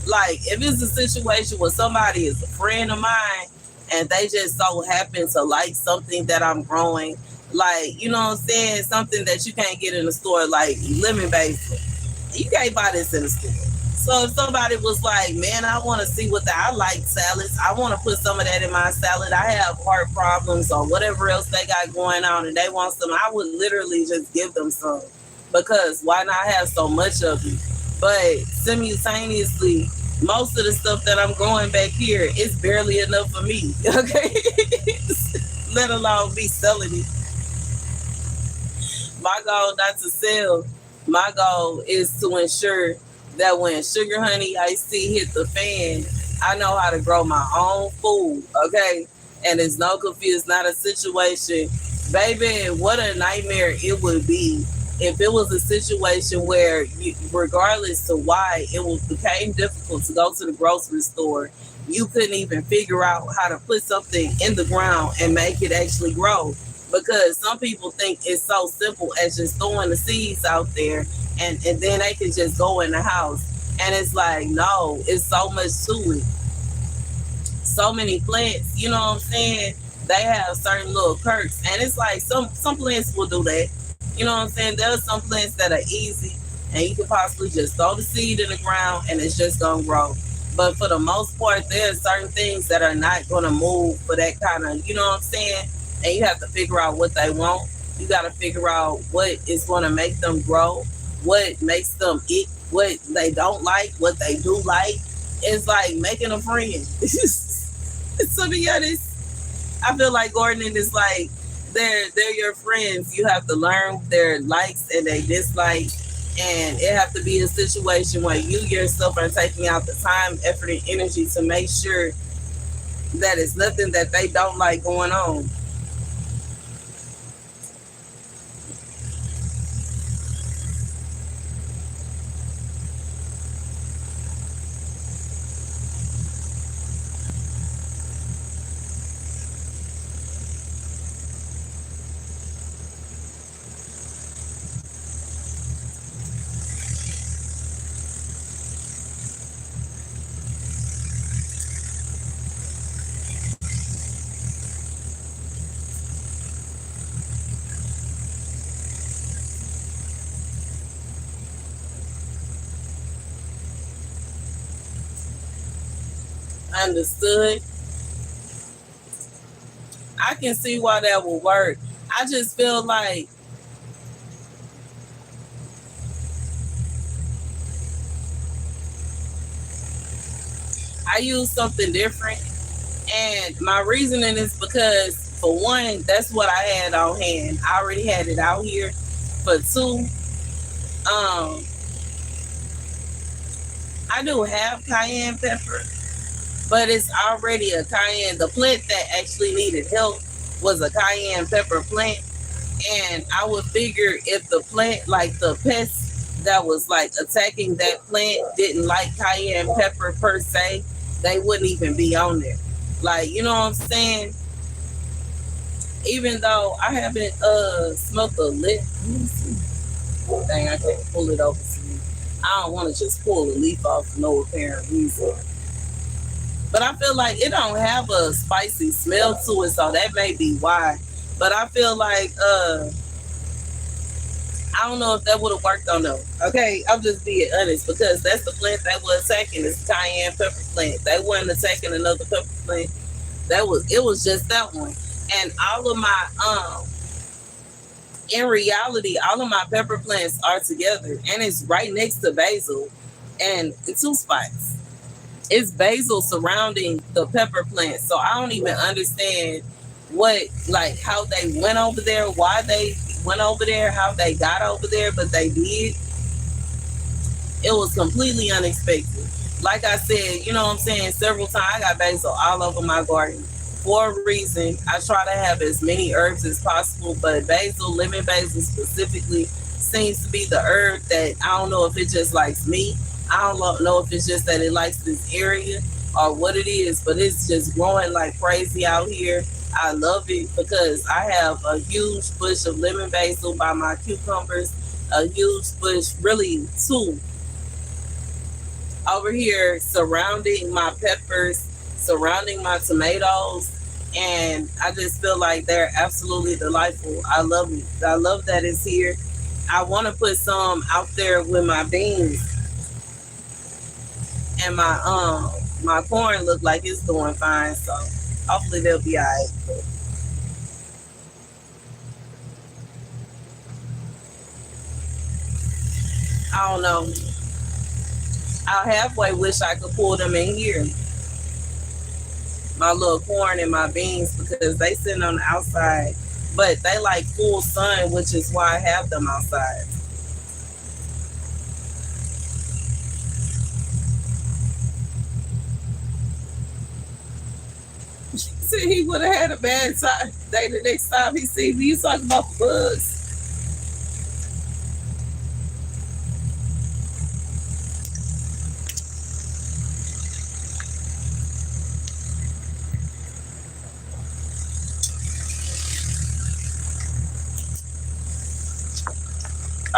Like, if it's a situation where somebody is a friend of mine and they just so happen to like something that I'm growing, like, you know what I'm saying? Something that you can't get in the store, like lemon basil. You can't buy this in the store. So if somebody was like, man, I want to see I like salads. I want to put some of that in my salad. I have heart problems or whatever else they got going on and they want some. I would literally just give them some, because why not have so much of it? But simultaneously, most of the stuff that I'm growing back here is barely enough for me. Okay. Let alone be selling it. My goal not to sell. My goal is to ensure that when sugar honey iced tea hit the fan, I know how to grow my own food. Okay. And it's no confused, not a situation. Baby, what a nightmare it would be if it was a situation where, regardless to why became difficult to go to the grocery store, you couldn't even figure out how to put something in the ground and make it actually grow. Because some people think it's so simple as just throwing the seeds out there and then they can just go in the house. And it's like, no, it's so much to it. So many plants, you know what I'm saying? They have certain little quirks. And it's like some plants will do that. You know what I'm saying? There are some plants that are easy and you can possibly just throw the seed in the ground and it's just going to grow. But for the most part, there are certain things that are not going to move for that kind of, you know what I'm saying? And you have to figure out what they want. You got to figure out what is going to make them grow, what makes them eat, what they don't like, what they do like. It's like making a friend. To be honest, I feel like gardening is like, they're your friends. You have to learn their likes and their dislikes, and it have to be a situation where you yourself are taking out the time, effort, and energy to make sure that it's nothing that they don't like going on. Understood. I can see why that will work. I just feel like I use something different. And my reasoning is because, for one, that's what I had on hand. I already had it out here. For two, um, I do have cayenne pepper, but it's already a cayenne. The plant that actually needed help was a cayenne pepper plant. And I would figure if the plant, like the pest that was like attacking that plant, didn't like cayenne pepper per se, they wouldn't even be on there. Like, you know what I'm saying? Even though I haven't smoked a lip. Let me see. Dang, I can't pull it over to me. I don't want to just pull a leaf off for no apparent reason. But I feel like it don't have a spicy smell to it, so that may be why. But I feel like I don't know if that would have worked or no. Okay, I'm just being honest because that's the plant they were attacking. It's the cayenne pepper plant. They weren't attacking another pepper plant. It was just that one. And all of my in reality, all of my pepper plants are together, and it's right next to basil, and in two spots. It's basil surrounding the pepper plant, so I don't even understand how they went over there, why they went over there, how they got over there, but they did. It was completely unexpected. Like I said, you know what I'm saying, several times I got basil all over my garden for a reason. I try to have as many herbs as possible, but basil, lemon basil specifically, seems to be the herb that I don't know if it just likes me. I don't know if it's just that it likes this area or what it is, but it's just growing like crazy out here. I love it because I have a huge bush of lemon basil by my cucumbers, a huge bush, really two over here surrounding my peppers, surrounding my tomatoes, and I just feel like they're absolutely delightful. I love it. I love that it's here. I want to put some out there with my beans, and my corn look like it's doing fine, so hopefully they'll be alright. I don't know. I halfway wish I could pull them in here, my little corn and my beans, because they sitting on the outside, but they like full sun, which is why I have them outside. See, he would have had a bad time day the next time he see me. You talking about bugs?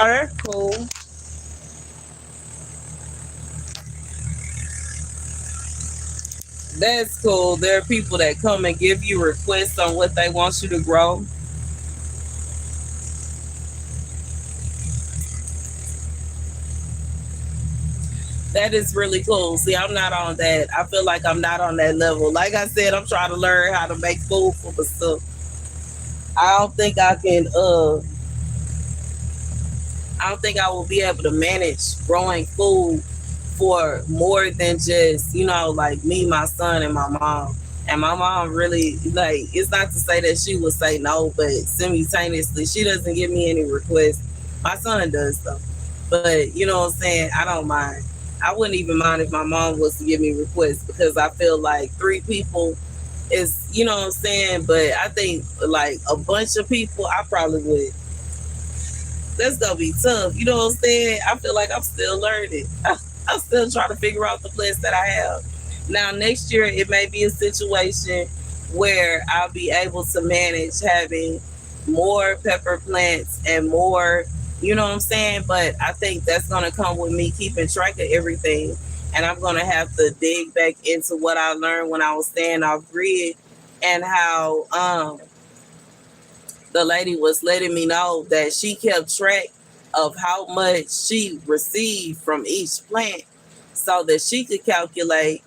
Oh, that's cool. That's cool. There are people that come and give you requests on what they want you to grow. That is really cool. See, I'm not on that. I feel like I'm not on that level. Like I said, I'm trying to learn how to make food for myself. I don't think I can. I don't think I will be able to manage growing food for more than just, like me, my son, and my mom. And my mom really, like, it's not to say that she would say no, but simultaneously, she doesn't give me any requests. My son does, though. But, you know what I'm saying? I don't mind. I wouldn't even mind if my mom was to give me requests because I feel like three people is, you know what I'm saying? But I think, like, a bunch of people, I probably would. That's gonna be tough. You know what I'm saying? I feel like I'm still learning. I'm still trying to figure out the plans that I have. Now next year it may be a situation where I'll be able to manage having more pepper plants and more, you know what I'm saying? But I think that's gonna come with me keeping track of everything. And I'm gonna have to dig back into what I learned when I was staying off grid and how the lady was letting me know that she kept track of how much she received from each plant so that she could calculate,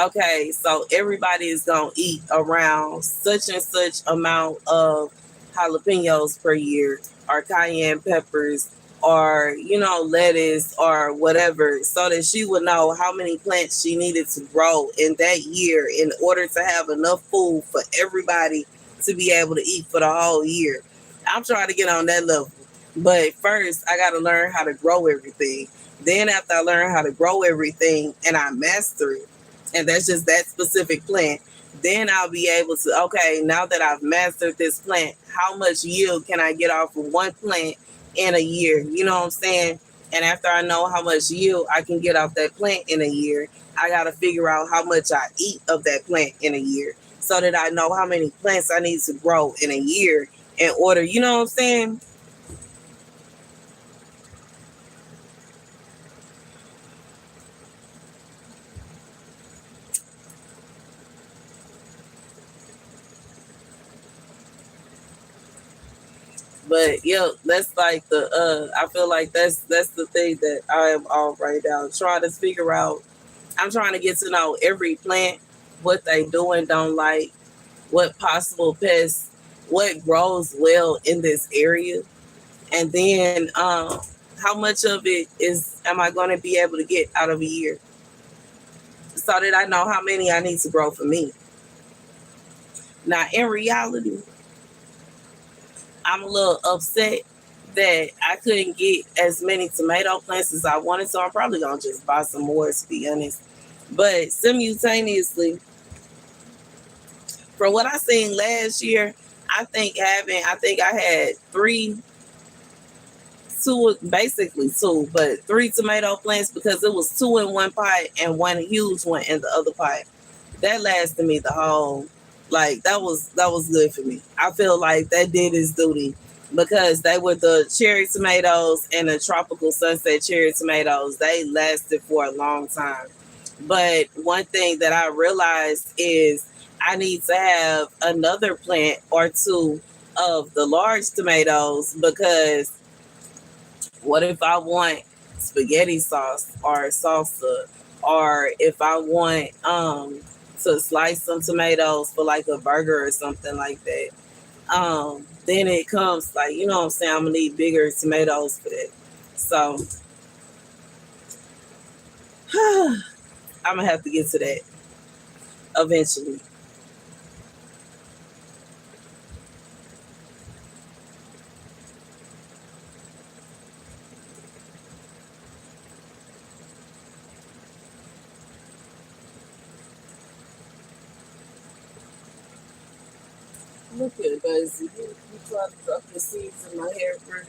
okay, so everybody is going to eat around such and such amount of jalapenos per year or cayenne peppers or, lettuce or whatever, so that she would know how many plants she needed to grow in that year in order to have enough food for everybody to be able to eat for the whole year. I'm trying to get on that level. But first, I got to learn how to grow everything. Then, after I learn how to grow everything and I master it, and that's just that specific plant, then I'll be able to, okay, now that I've mastered this plant, how much yield can I get off of one plant in a year? You know what I'm saying? And after I know how much yield I can get off that plant in a year, I got to figure out how much I eat of that plant in a year so that I know how many plants I need to grow in a year in order, you know what I'm saying? But yeah, that's like I feel like that's the thing that I am on right now. Trying to figure out, I'm trying to get to know every plant, what they do and don't like, what possible pests, what grows well in this area, and then how much of it is am I going to be able to get out of a year, so that I know how many I need to grow for me. Now, in reality, I'm a little upset that I couldn't get as many tomato plants as I wanted, so I'm probably gonna just buy some more to be honest. But simultaneously, From what I seen last year, I think I had two, basically two, but three tomato plants because it was two in one pot and one huge one in the other pot. That lasted me the whole, like that was good for me. I feel like that did its duty because they were the cherry tomatoes and the tropical sunset cherry tomatoes. They lasted for a long time. But one thing that I realized is I need to have another plant or two of the large tomatoes because what if I want spaghetti sauce or salsa, or if I want to slice some tomatoes for like a burger or something like that? Then it comes like, you know what I'm saying, I'm gonna need bigger tomatoes for that. So I'm gonna have to get to that eventually. Look at Daisy. You try to drop the seeds in my hair for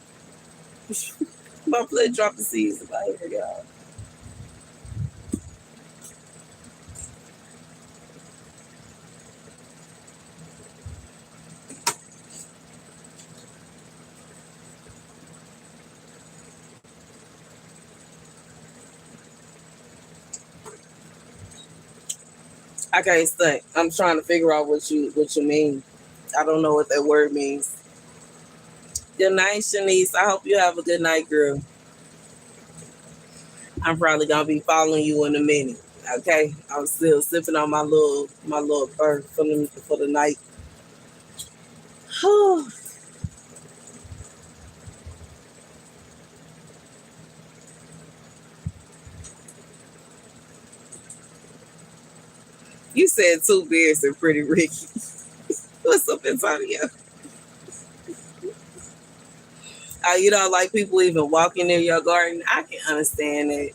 my blood dropping seeds in my hair, y'all. I can't think. I'm trying to figure out what you mean. I don't know what that word means. Good night, Shanice. I hope you have a good night, girl. I'm probably gonna be following you in a minute. Okay, I'm still sipping on my little burp for the night. You said two beers and Pretty Ricky. What's up, Antonio? You don't like people even walking near your garden? I can understand that.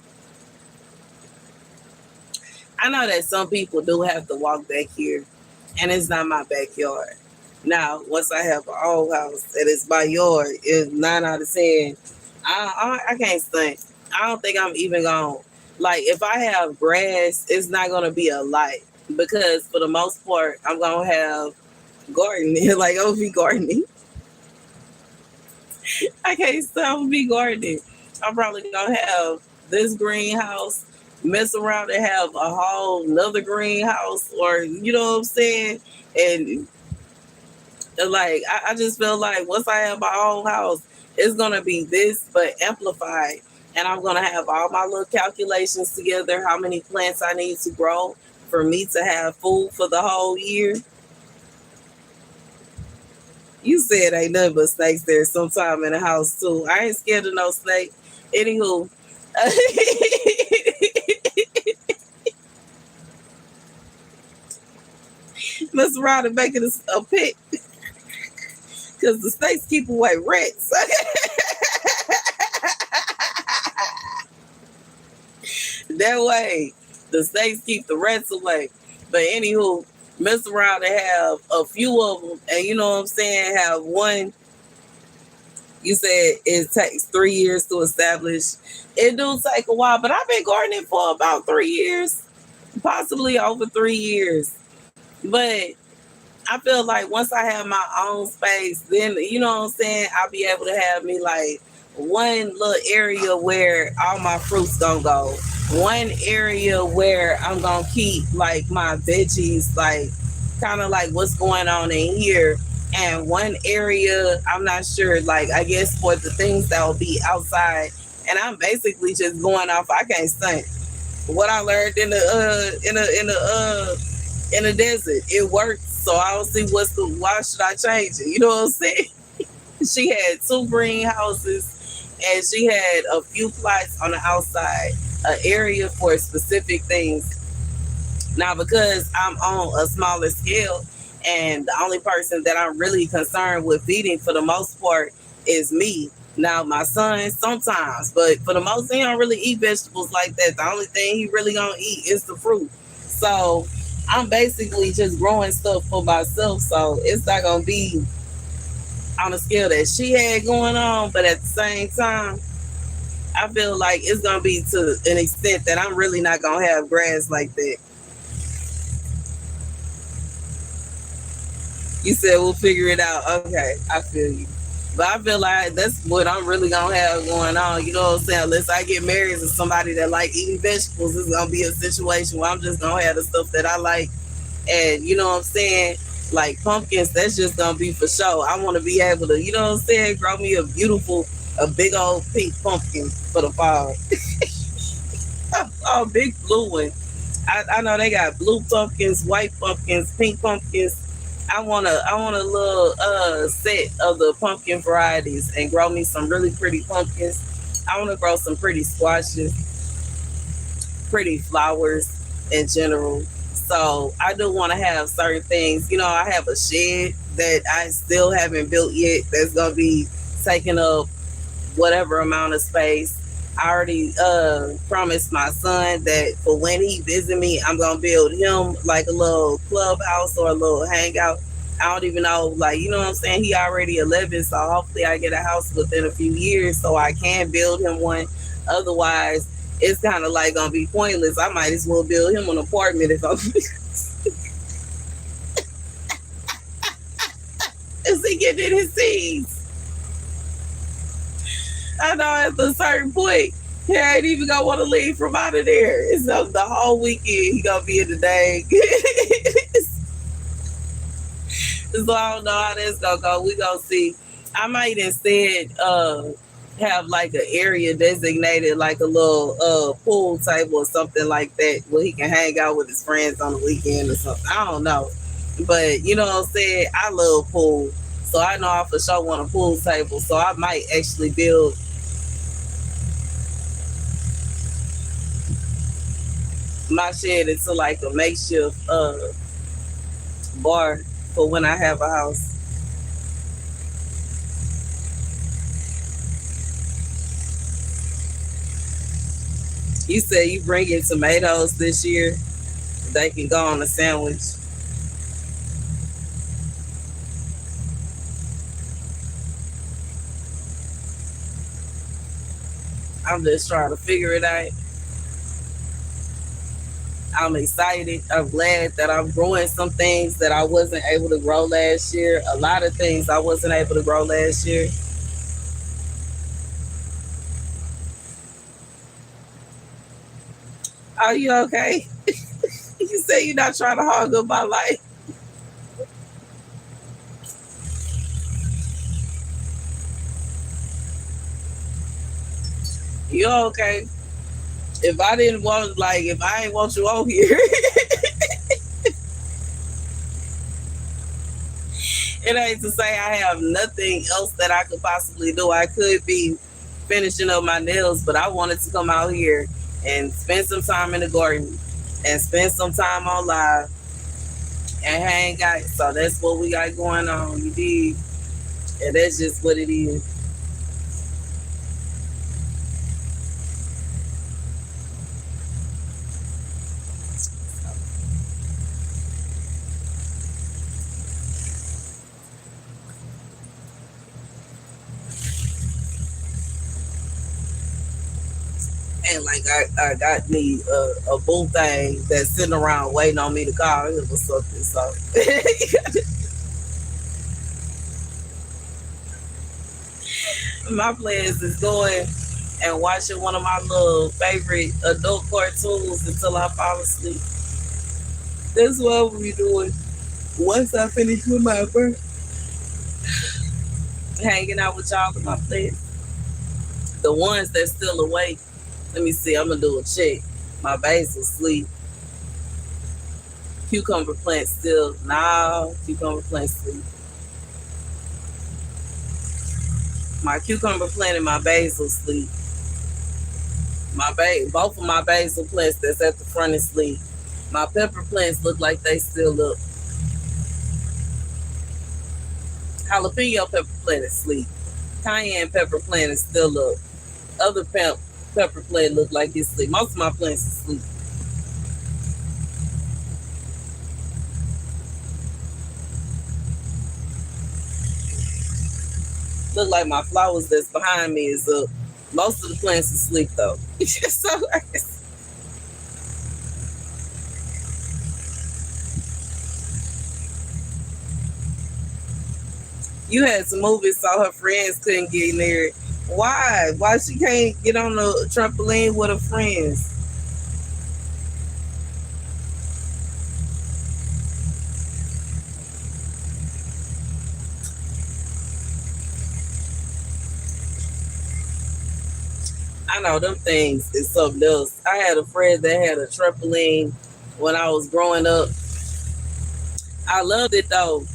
I know that some people do have to walk back here, and it's not my backyard. Now, once I have an old house that is my yard, is 9 out of 10. I can't think. I don't think I'm even going. Like, if I have grass, it's not gonna be a lot because for the most part, I'm gonna have gardening. Like, I'll be gardening. I can't stop be gardening. I'm probably gonna have this greenhouse, mess around and have a whole another greenhouse, or you know what I'm saying? And like I just feel like once I have my own house, it's gonna be this but amplified. And I'm gonna have all my little calculations together, how many plants I need to grow for me to have food for the whole year. You said ain't nothing but snakes there sometime in the house too. I ain't scared of no snake. Anywho, mess around and make it a pit because the snakes keep away rats. That way, the snakes keep the rats away. But anywho, mess around and have a few of them, and you know what I'm saying. Have one. You said it takes 3 years to establish. It do take a while, but I've been gardening for about 3 years, possibly over 3 years. But I feel like once I have my own space, then you know what I'm saying, I'll be able to have me like one little area where all my fruits gonna go. One area where I'm gonna keep like my veggies, like kind of like what's going on in here. And one area, I'm not sure, like I guess for the things that will be outside. And I'm basically just going off. I can't stunt what I learned in the desert. It worked, so I don't see why should I change it? You know what I'm saying? She had two greenhouses and she had a few plots on the outside, an area for specific things. Now, because I'm on a smaller scale and the only person that I'm really concerned with feeding for the most part is me. Now, my son sometimes, but for the most, he don't really eat vegetables like that. The only thing he really gonna eat is the fruit. So I'm basically just growing stuff for myself, so it's not gonna be on the scale that she had going on. But at the same time, I feel like it's gonna be to an extent that I'm really not gonna have grass like that. You said we'll figure it out. Okay, I feel you. But I feel like that's what I'm really gonna have going on. You know what I'm saying? Unless I get married to somebody that like eating vegetables, it's gonna be a situation where I'm just gonna have the stuff that I like. And you know what I'm saying? Like pumpkins, that's just gonna be for show. I want to be able to, you know what I'm saying, grow me a big old pink pumpkin for the fall. Oh, big blue one. I know they got blue pumpkins, white pumpkins, pink pumpkins. I want a little set of the pumpkin varieties and grow me some really pretty pumpkins. I want to grow some pretty squashes, pretty flowers in general. So I do want to have certain things. You know, I have a shed that I still haven't built yet that's gonna be taking up whatever amount of space. I already promised my son that for when he visit me, I'm gonna build him like a little clubhouse or a little hangout. I don't even know, like you know what I'm saying. He already 11, so hopefully I get a house within a few years so I can build him one. Otherwise, it's kind of like gonna be pointless. I might as well build him an apartment if I'm. Is he getting in his seeds? I know at a certain point, he ain't even gonna want to leave from out of there. So the whole weekend he gonna be in the day. So I don't know how that's gonna go. We gonna see. I might instead have like an area designated like a little pool table or something like that where he can hang out with his friends on the weekend or something. I don't know. But you know what I'm saying? I love pool. So I know I for sure want a pool table. So I might actually build my shed into like a makeshift bar for when I have a house. You said you bring in tomatoes this year. They can go on a sandwich. I'm just trying to figure it out. I'm excited. I'm glad that I'm growing some things that I wasn't able to grow last year. A lot of things I wasn't able to grow last year. Are you okay? You say you're not trying to hog up my life. You okay? If I didn't want, like, if I ain't want you on here, it ain't to say I have nothing else that I could possibly do. I could be finishing up my nails, but I wanted to come out here and spend some time in the garden and spend some time on live and hang out. So that's what we got going on. You did. And that's just what it is. And like I got me a boo thing that's sitting around waiting on me to call him or something. So my plans is going and watching one of my little favorite adult cartoons until I fall asleep. That's what we doing. Once I finish with my birth, hanging out with y'all with my plans. The ones that's still awake. Let me see. I'm gonna do a check. My basil sleep. Cucumber plant still. Nah, cucumber plant sleep. My cucumber plant and my basil sleep. Both of my basil plants that's at the front is sleep. My pepper plants look like they still up. Jalapeno pepper plant is sleep. Cayenne pepper plant is still up. Other pepper plant look like it's sleep. Most of my plants are sleep. Look like my flowers that's behind me is up. Most of the plants are asleep though. So you had to move it so her friends couldn't get in there. Why? Why she can't get on the trampoline with her friends? I know them things is something else. I had a friend that had a trampoline when I was growing up. I loved it though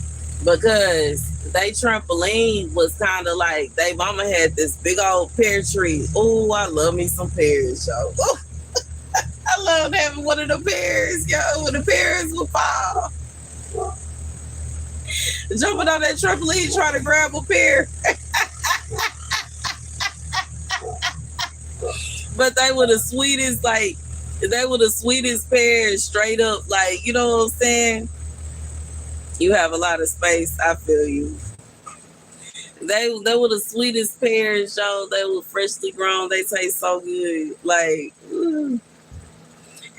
because they trampoline was kind of like they mama had this big old pear tree. Oh, I love me some pears, yo. Ooh, I love having one of the pears, yo. When the pears will fall, jumping on that trampoline trying to grab a pear. But they were the sweetest, like they were the sweetest pears, straight up. Like you know what I'm saying? You have a lot of space. I feel you. They were the sweetest pears, y'all. They were freshly grown. They taste so good. Like, ooh.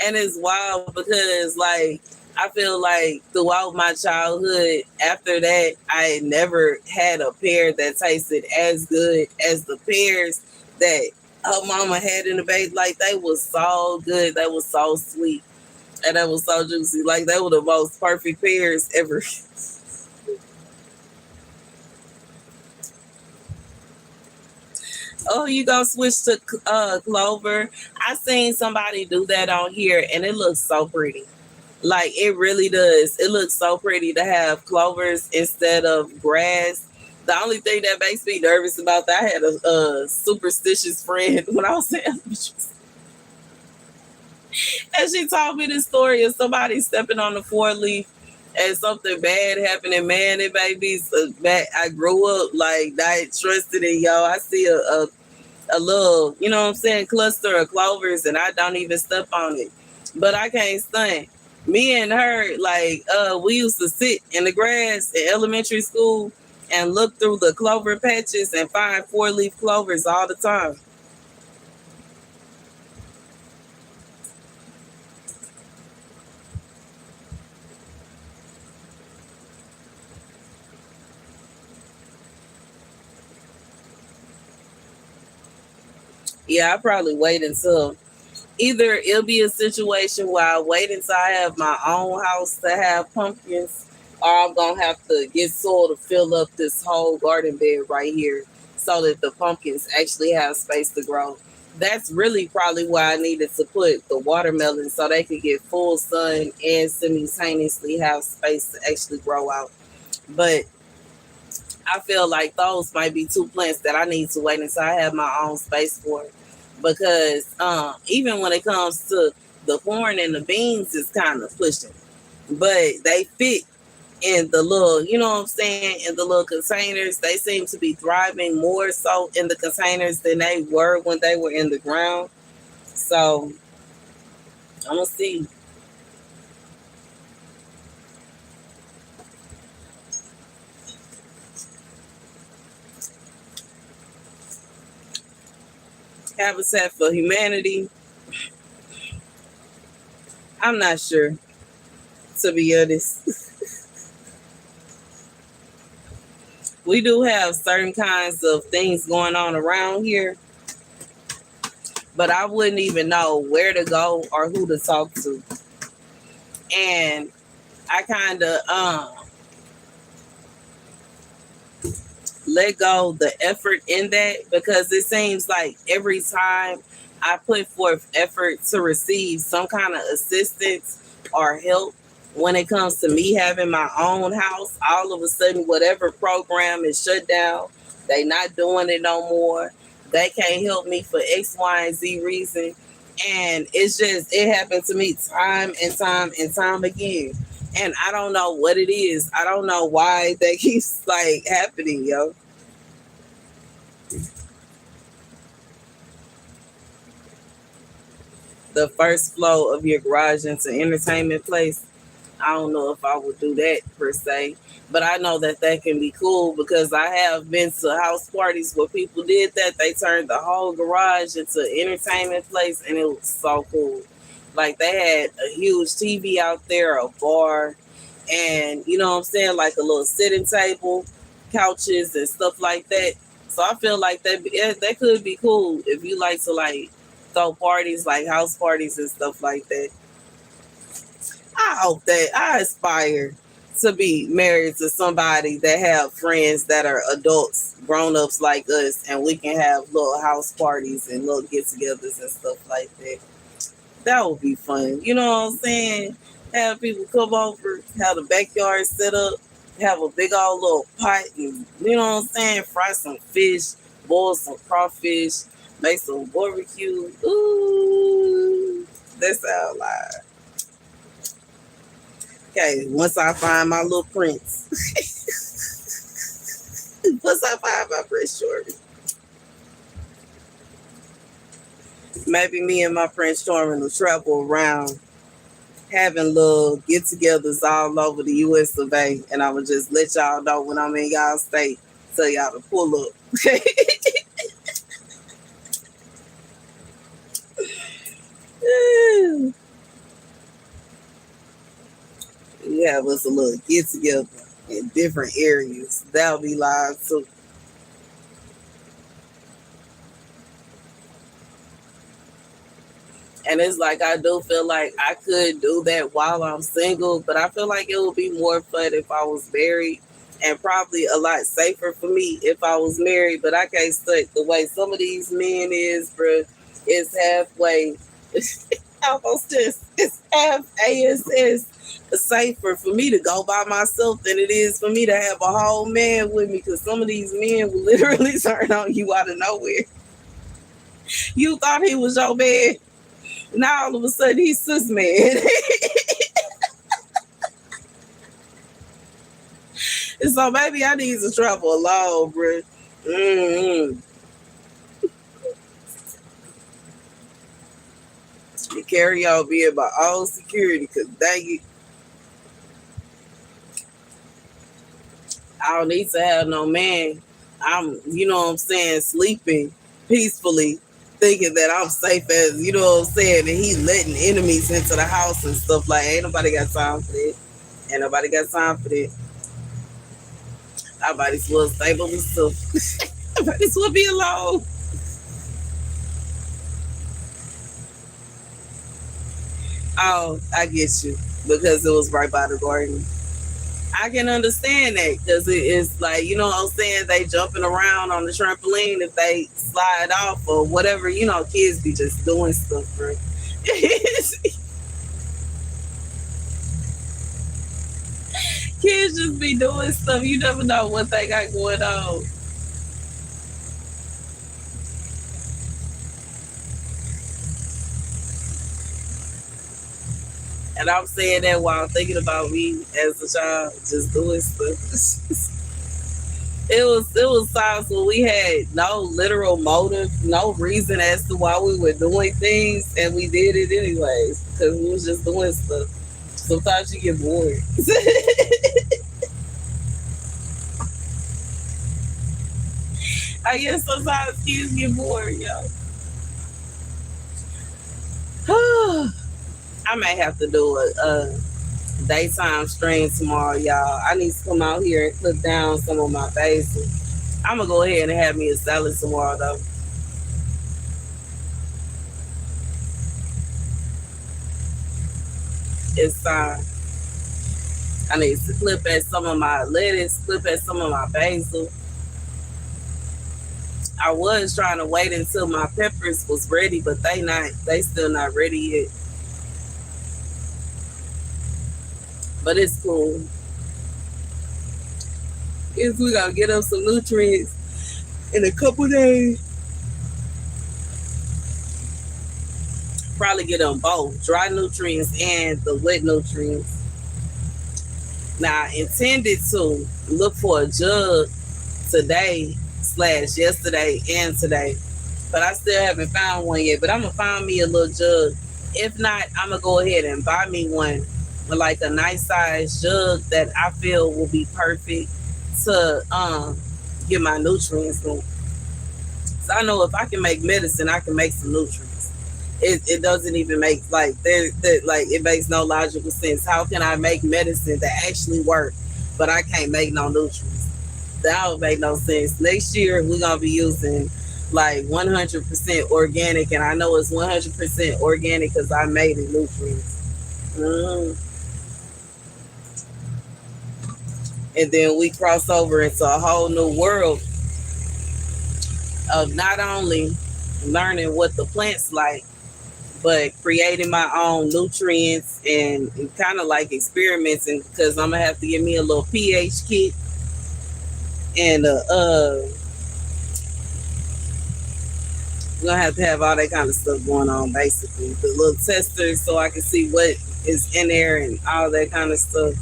And it's wild because like I feel like throughout my childhood, after that, I never had a pear that tasted as good as the pears that her mama had in the bake. Like they was so good. They was so sweet. And they was so juicy. Like they were the most perfect pears ever. Oh, you gonna switch to clover? I seen somebody do that on here, and it looks so pretty. Like it really does. It looks so pretty to have clovers instead of grass. The only thing that makes me nervous about that, I had a superstitious friend when I was in elementary, and she told me this story of somebody stepping on the four leaf and something bad happening. Man, it made me so bad. I grew up like not trusted in y'all. I see a little, you know what I'm saying, cluster of clovers and I don't even step on it. But I can't stunt. Me and her, like, we used to sit in the grass in elementary school and look through the clover patches and find four leaf clovers all the time. Yeah, I probably wait until either it'll be a situation where I wait until I have my own house to have pumpkins, or I'm gonna have to get soil to fill up this whole garden bed right here so that the pumpkins actually have space to grow. That's really probably why I needed to put the watermelon so they could get full sun and simultaneously have space to actually grow out. But I feel like those might be two plants that I need to wait until I have my own space for. Because even when it comes to the corn and the beans, it's kind of pushing. But they fit in the little, you know what I'm saying, in the little containers. They seem to be thriving more so in the containers than they were when they were in the ground. So I'm going to see. Habitat for Humanity, I'm not sure, to be honest. We do have certain kinds of things going on around here, but I wouldn't even know where to go or who to talk to. And I kind of let go the effort in that because it seems like every time I put forth effort to receive some kind of assistance or help when it comes to me having my own house, all of a sudden whatever program is shut down, they not doing it no more. They can't help me for X, Y, and Z reason. And it's just it happened to me time and time and time again. And I don't know what it is. I don't know why that keeps like happening, yo. The first flow of your garage into entertainment place. I don't know if I would do that per se, but I know that that can be cool because I have been to house parties where people did that. They turned the whole garage into an entertainment place, and it was so cool. Like they had a huge TV out there, a bar, and you know what I'm saying, like a little sitting table, couches, and stuff like that. So I feel like that could be cool if you like to like throw parties, like house parties and stuff like that. I hope that I aspire to be married to somebody that have friends that are adults, grown ups like us, and we can have little house parties and little get-togethers and stuff like that. That would be fun. You know what I'm saying? Have people come over, have the backyard set up, have a big old little pot, and you know what I'm saying? Fry some fish, boil some crawfish, make some barbecue. Ooh, that sounds like. Okay, once I find my little prince. Once I find my Prince Jordan. Maybe me and my Prince Jordan will travel around having little get-togethers all over the US of A. And I will just let y'all know when I'm in y'all state. Tell y'all to pull up. We have us a little get-together in different areas. That'll be live too. And it's like I do feel like I could do that while I'm single, but I feel like it would be more fun if I was married and probably a lot safer for me if I was married. But I can't stuck the way some of these men is, bro. It's halfway. Almost just it's half ASS safer for me to go by myself than it is for me to have a whole man with me because some of these men will literally turn on you out of nowhere. You thought he was your man. Now all of a sudden he's sis man. And so maybe I need to travel alone, bro. Mm-hmm. You carry on being my own security because dang it. I don't need to have no man. I'm, you know what I'm saying, sleeping peacefully, thinking that I'm safe as, you know what I'm saying, and he letting enemies into the house and stuff like, ain't nobody got time for that. Ain't nobody got time for that. I might as well stay by myself. I might as well be alone. Oh, I get you. Because it was right by the garden. I can understand that because it's like, you know what I'm saying? They jumping around on the trampoline if they slide off or whatever. You know, kids be just doing stuff, bro. Kids just be doing stuff. You never know what they got going on. And I'm saying that while thinking about me as a child, just doing stuff. It was times when we had no literal motive, no reason as to why we were doing things, and we did it anyways because we was just doing stuff. Sometimes you get bored. I guess sometimes kids get bored, yo. I may have to do a daytime stream tomorrow, y'all. I need to come out here and clip down some of my basil. I'm gonna go ahead and have me a salad tomorrow, though. It's time. I need to clip at some of my lettuce, clip at some of my basil. I was trying to wait until my peppers was ready, but they still not ready yet. But it's cool. If we gonna get up some nutrients in a couple days, probably get them both, dry nutrients and the wet nutrients. Now, I intended to look for a jug today slash yesterday and today, but I still haven't found one yet. But I'm gonna find me a little jug. If not, I'm gonna go ahead and buy me one like a nice size jug that I feel will be perfect to get my nutrients in. So I know if I can make medicine, I can make some nutrients. It doesn't even make like it makes no logical sense. How can I make medicine that actually work, but I can't make no nutrients? That would make no sense. Next year we're gonna be using like 100% organic, and I know it's 100% organic because I made it nutrients. Mm. And then we cross over into a whole new world of not only learning what the plants like, but creating my own nutrients and kind of like experimenting because I'm gonna have to get me a little pH kit and I'm gonna have to have all that kind of stuff going on, basically the little tester so I can see what is in there and all that kind of stuff.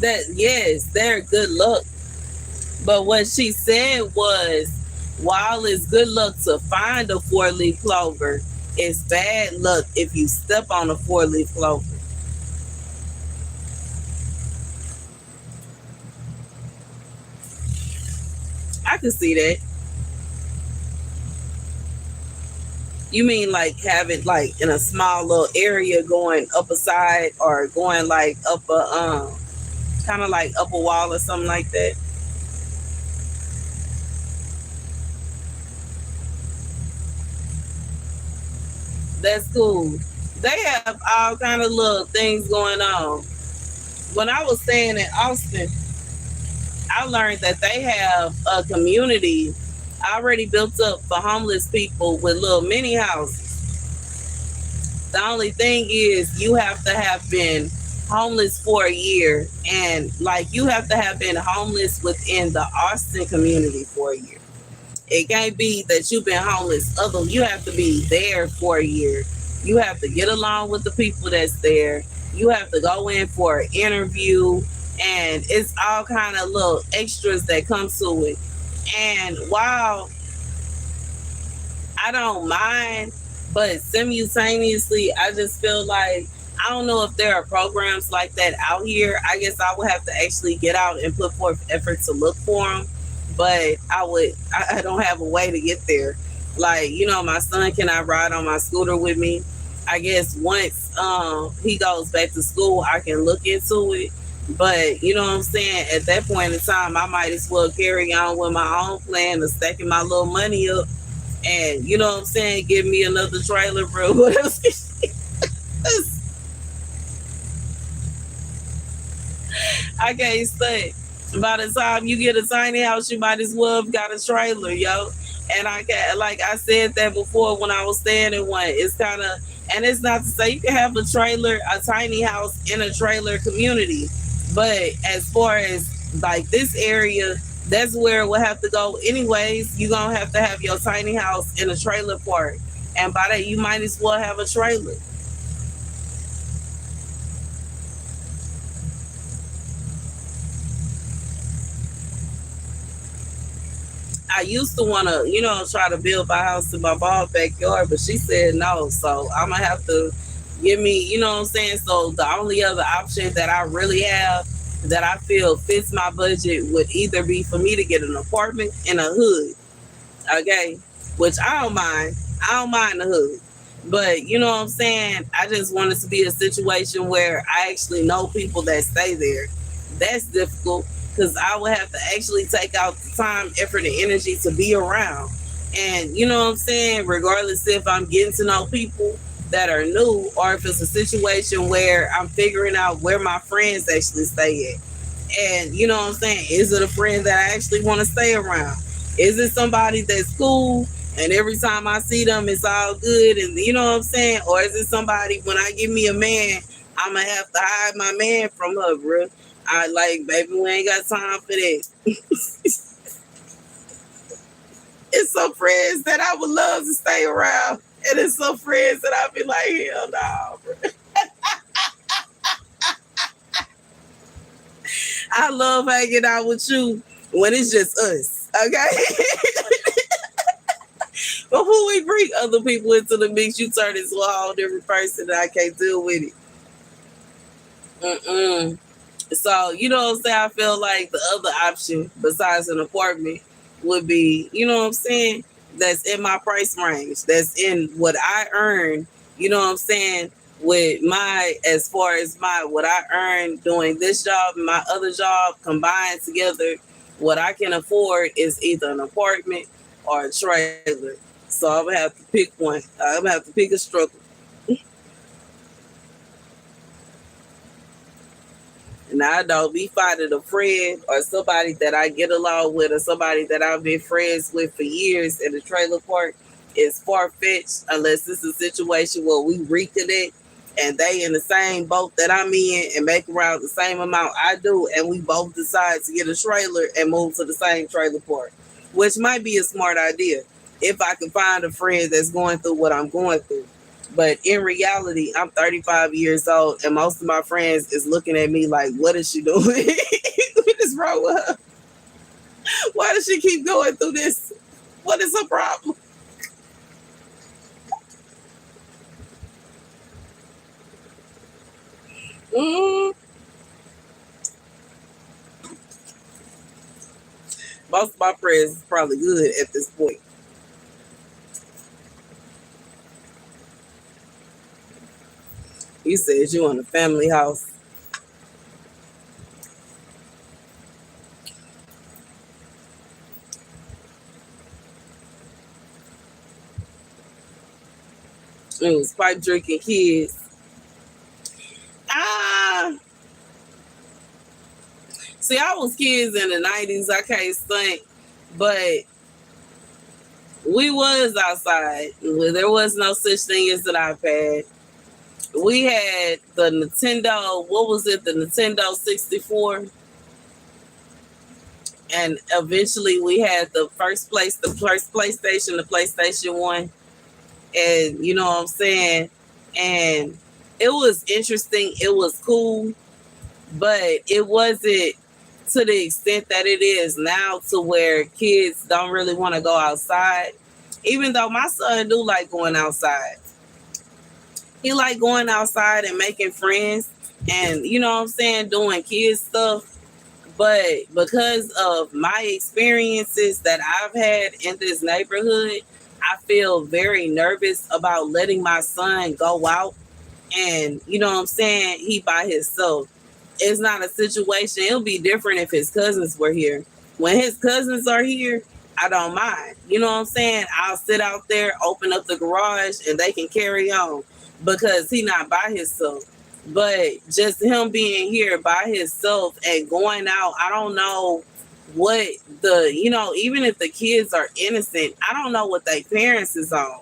That yes, they're good luck. But what she said was, while it's good luck to find a 4-leaf clover, it's bad luck if you step on a 4-leaf clover. I can see that. You mean like have it like in a small little area going up a side or going like up a kind of like up a wall or something like that? That's cool. They have all kind of little things going on. When I was staying in Austin, I learned that they have a community already built up for homeless people with little mini houses. The only thing is you have to have been homeless for a year, and like you have to have been homeless within the Austin community for a year. It can't be that you've been homeless other, you have to be there for a year. You have to get along with the people that's there. You have to go in for an interview, and it's all kind of little extras that come to it. And while I don't mind, but simultaneously, I just feel like I don't know if there are programs like that out here. I guess I would have to actually get out and put forth effort to look for them. But I don't have a way to get there. Like, my son cannot ride on my scooter with me. I guess once he goes back to school, I can look into it. But you know what I'm saying? At that point in time, I might as well carry on with my own plan of stacking my little money up and you know what I'm saying, give me another trailer, bro. What else? I can't say. By the time you get a tiny house, you might as well have got a trailer, yo. And I got, like I said that before when I was staying in one. It's kind of, and it's not to say you can have a trailer, a tiny house in a trailer community, but as far as like this area, that's where it will have to go. Anyways, you're gonna have your tiny house in a trailer park, and by that you might as well have a trailer. I used to want to, try to build my house in my ball backyard, but she said no. So I'm gonna have to give me, you know what I'm saying? So the only other option that I really have that I feel fits my budget would either be for me to get an apartment in a hood, okay? Which I don't mind. I don't mind the hood. But you know what I'm saying? I just want it to be a situation where I actually know people that stay there. That's difficult because I would have to actually take out the time, effort, and energy to be around. And you know what I'm saying? Regardless if I'm getting to know people that are new or if it's a situation where I'm figuring out where my friends actually stay at. And you know what I'm saying? Is it a friend that I actually want to stay around? Is it somebody that's cool and every time I see them it's all good and you know what I'm saying? Or is it somebody when I give me a man, I'ma have to hide my man from her, bro? I like, baby, we ain't got time for that. It's some friends that I would love to stay around. And it's some friends that I'd be like, hell no, bro. I love hanging out with you when it's just us. Okay. But when we bring other people into the mix, you turn into a whole different person and I can't deal with it. Mm-mm. So, you know what I'm saying? I feel like the other option besides an apartment would be, you know what I'm saying? That's in my price range. That's in what I earn, you know what I'm saying? With my, as far as my, what I earn doing this job and my other job combined together, what I can afford is either an apartment or a trailer. So I'm gonna have to pick one. I'm gonna have to pick a struggle. And I don't be finding a friend or somebody that I get along with or somebody that I've been friends with for years in the trailer park is far fetched unless it's a situation where we reconnect and they in the same boat that I'm in and make around the same amount I do, and we both decide to get a trailer and move to the same trailer park, which might be a smart idea if I can find a friend that's going through what I'm going through. But in reality, I'm 35 years old, and most of my friends is looking at me like, "What is she doing? What is wrong with her? Why does she keep going through this? What is her problem?" Mm, most of my friends is probably good at this point. You said you in a family house. It was pipe drinking kids. Ah, see, I was kids in the '90s. I can't think, but we was outside. There was no such thing as an iPad. We had the Nintendo, what was it, the Nintendo 64, and eventually we had the first PlayStation, the PlayStation 1, and you know what I'm saying, and it was interesting, it was cool, but it wasn't to the extent that it is now, to where kids don't really want to go outside, even though my son do like going outside. He like going outside and making friends and, you know what I'm saying, doing kid stuff. But because of my experiences that I've had in this neighborhood, I feel very nervous about letting my son go out and, you know what I'm saying, he by himself. It's not a situation. It'll be different if his cousins were here. When his cousins are here, I don't mind. You know what I'm saying? I'll sit out there, open up the garage, and they can carry on because he not by himself. But just him being here by himself and going out, I don't know what the, you know, even if the kids are innocent, I don't know what their parents is on.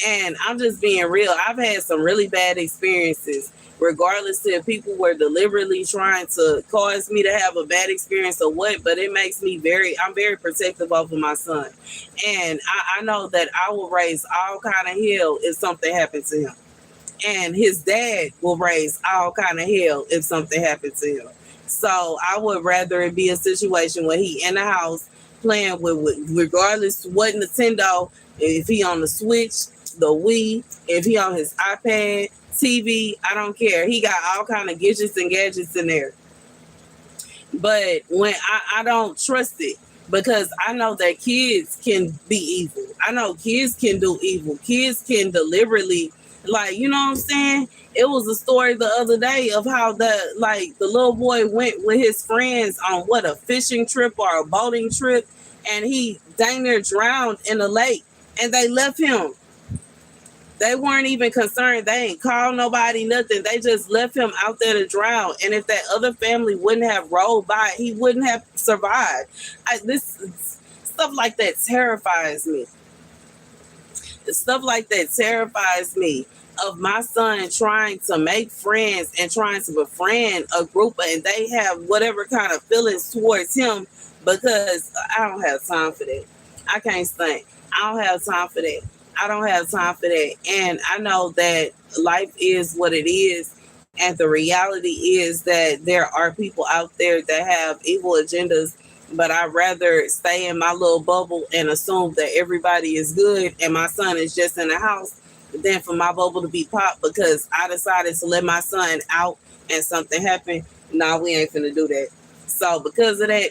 And I'm just being real. I've had some really bad experiences, regardless if people were deliberately trying to cause me to have a bad experience or what, but it makes me I'm very protective over my son. And I know that I will raise all kind of hell if something happened to him. And his dad will raise all kind of hell if something happened to him. So I would rather it be a situation where he in the house playing with regardless what Nintendo, if he on the Switch, the Wii, if he on his iPad, TV, I don't care. He got all kind of gadgets in there. But when I don't trust it because I know that kids can be evil. I know kids can do evil. Kids can deliberately, like, you know what I'm saying? It was a story the other day of how the little boy went with his friends on what, a fishing trip or a boating trip, and he dang near drowned in the lake, and they left him. They weren't even concerned. They ain't called nobody, nothing. They just left him out there to drown. And if that other family wouldn't have rolled by, he wouldn't have survived. This stuff like that terrifies me. Stuff like that terrifies me. Of my son trying to make friends and trying to befriend a group, and they have whatever kind of feelings towards him, because I don't have time for that. I can't think. I don't have time for that. I don't have time for that. And I know that life is what it is. And the reality is that there are people out there that have evil agendas, but I'd rather stay in my little bubble and assume that everybody is good and my son is just in the house than for my bubble to be popped because I decided to let my son out and something happened. Nah, we ain't finna do that. So because of that,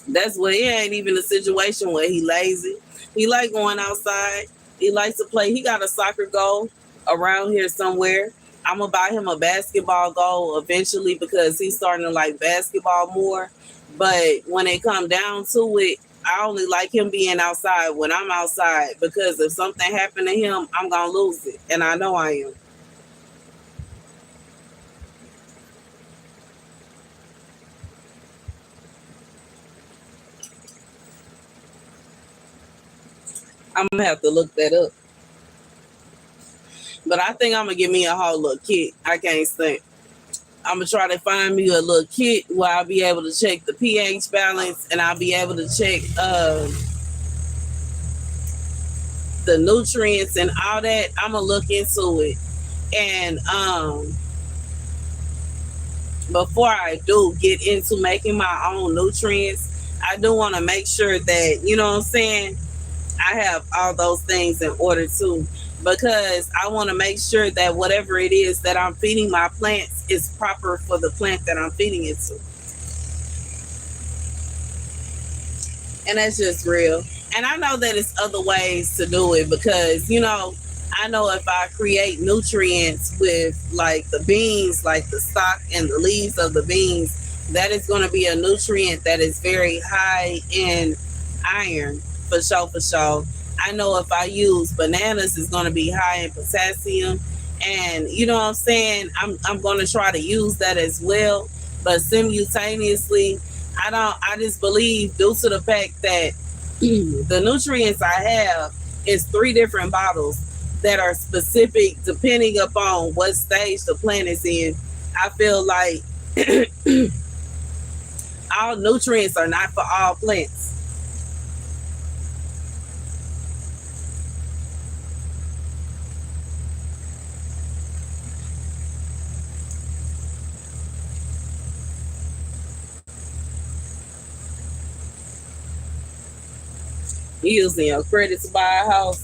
that's what it ain't even a situation where he lazy. He like going outside. He likes to play. He got a soccer goal around here somewhere. I'm gonna buy him a basketball goal eventually because he's starting to like basketball more. But when it come down to it, I only like him being outside when I'm outside because if something happened to him, I'm gonna lose it, and I know I am. I'm gonna have to look that up. But I think I'm gonna give me a whole little kit. I can't think. I'm gonna try to find me a little kit where I'll be able to check the pH balance and I'll be able to check the nutrients and all that. I'm gonna look into it. And before I do get into making my own nutrients, I do want to make sure that, you know what I'm saying, I have all those things in order too. Because I want to make sure that whatever it is that I'm feeding my plants is proper for the plant that I'm feeding it to. And that's just real. And I know that it's other ways to do it because, you know, I know if I create nutrients with like the beans, like the stalk and the leaves of the beans, that is going to be a nutrient that is very high in iron for sure, for sure. I know if I use bananas, it's going to be high in potassium. And you know what I'm saying? I'm going to try to use that as well. But simultaneously, I just believe due to the fact that the nutrients I have is three different bottles that are specific depending upon what stage the plant is in. I feel like all nutrients are not for all plants. You using your credit to buy a house.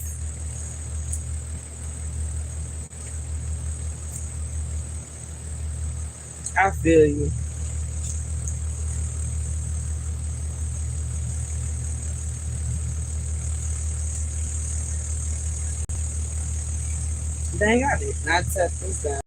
I feel you. Dang, I did not tap this down.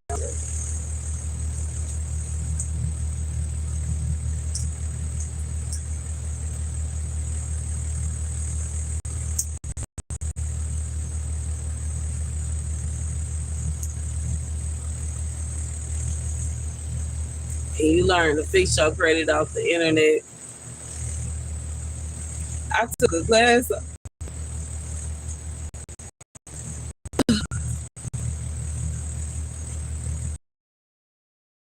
And you learn to fix your credit off the internet. I took a class.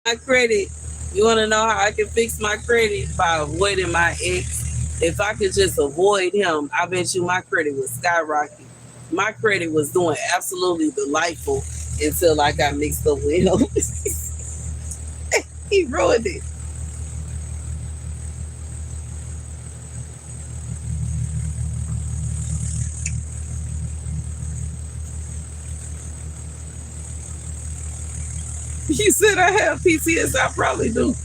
My credit. You want to know how I can fix my credit by avoiding my ex? If I could just avoid him, I bet you my credit would skyrocket. My credit was doing absolutely delightful until I got mixed up with him. He ruined it. You said I have PTS. I probably do.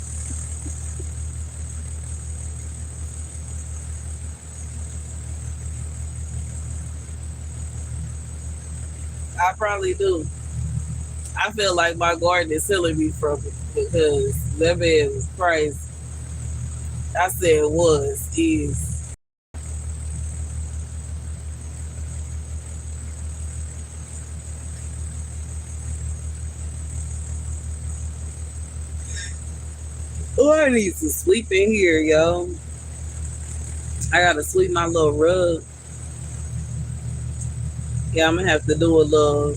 I probably do. I feel like my garden is healing me from it because that man was crazy. I said was, is. Oh, I need to sleep in here, yo. I gotta sweep my little rug. Yeah, I'm gonna have to do a little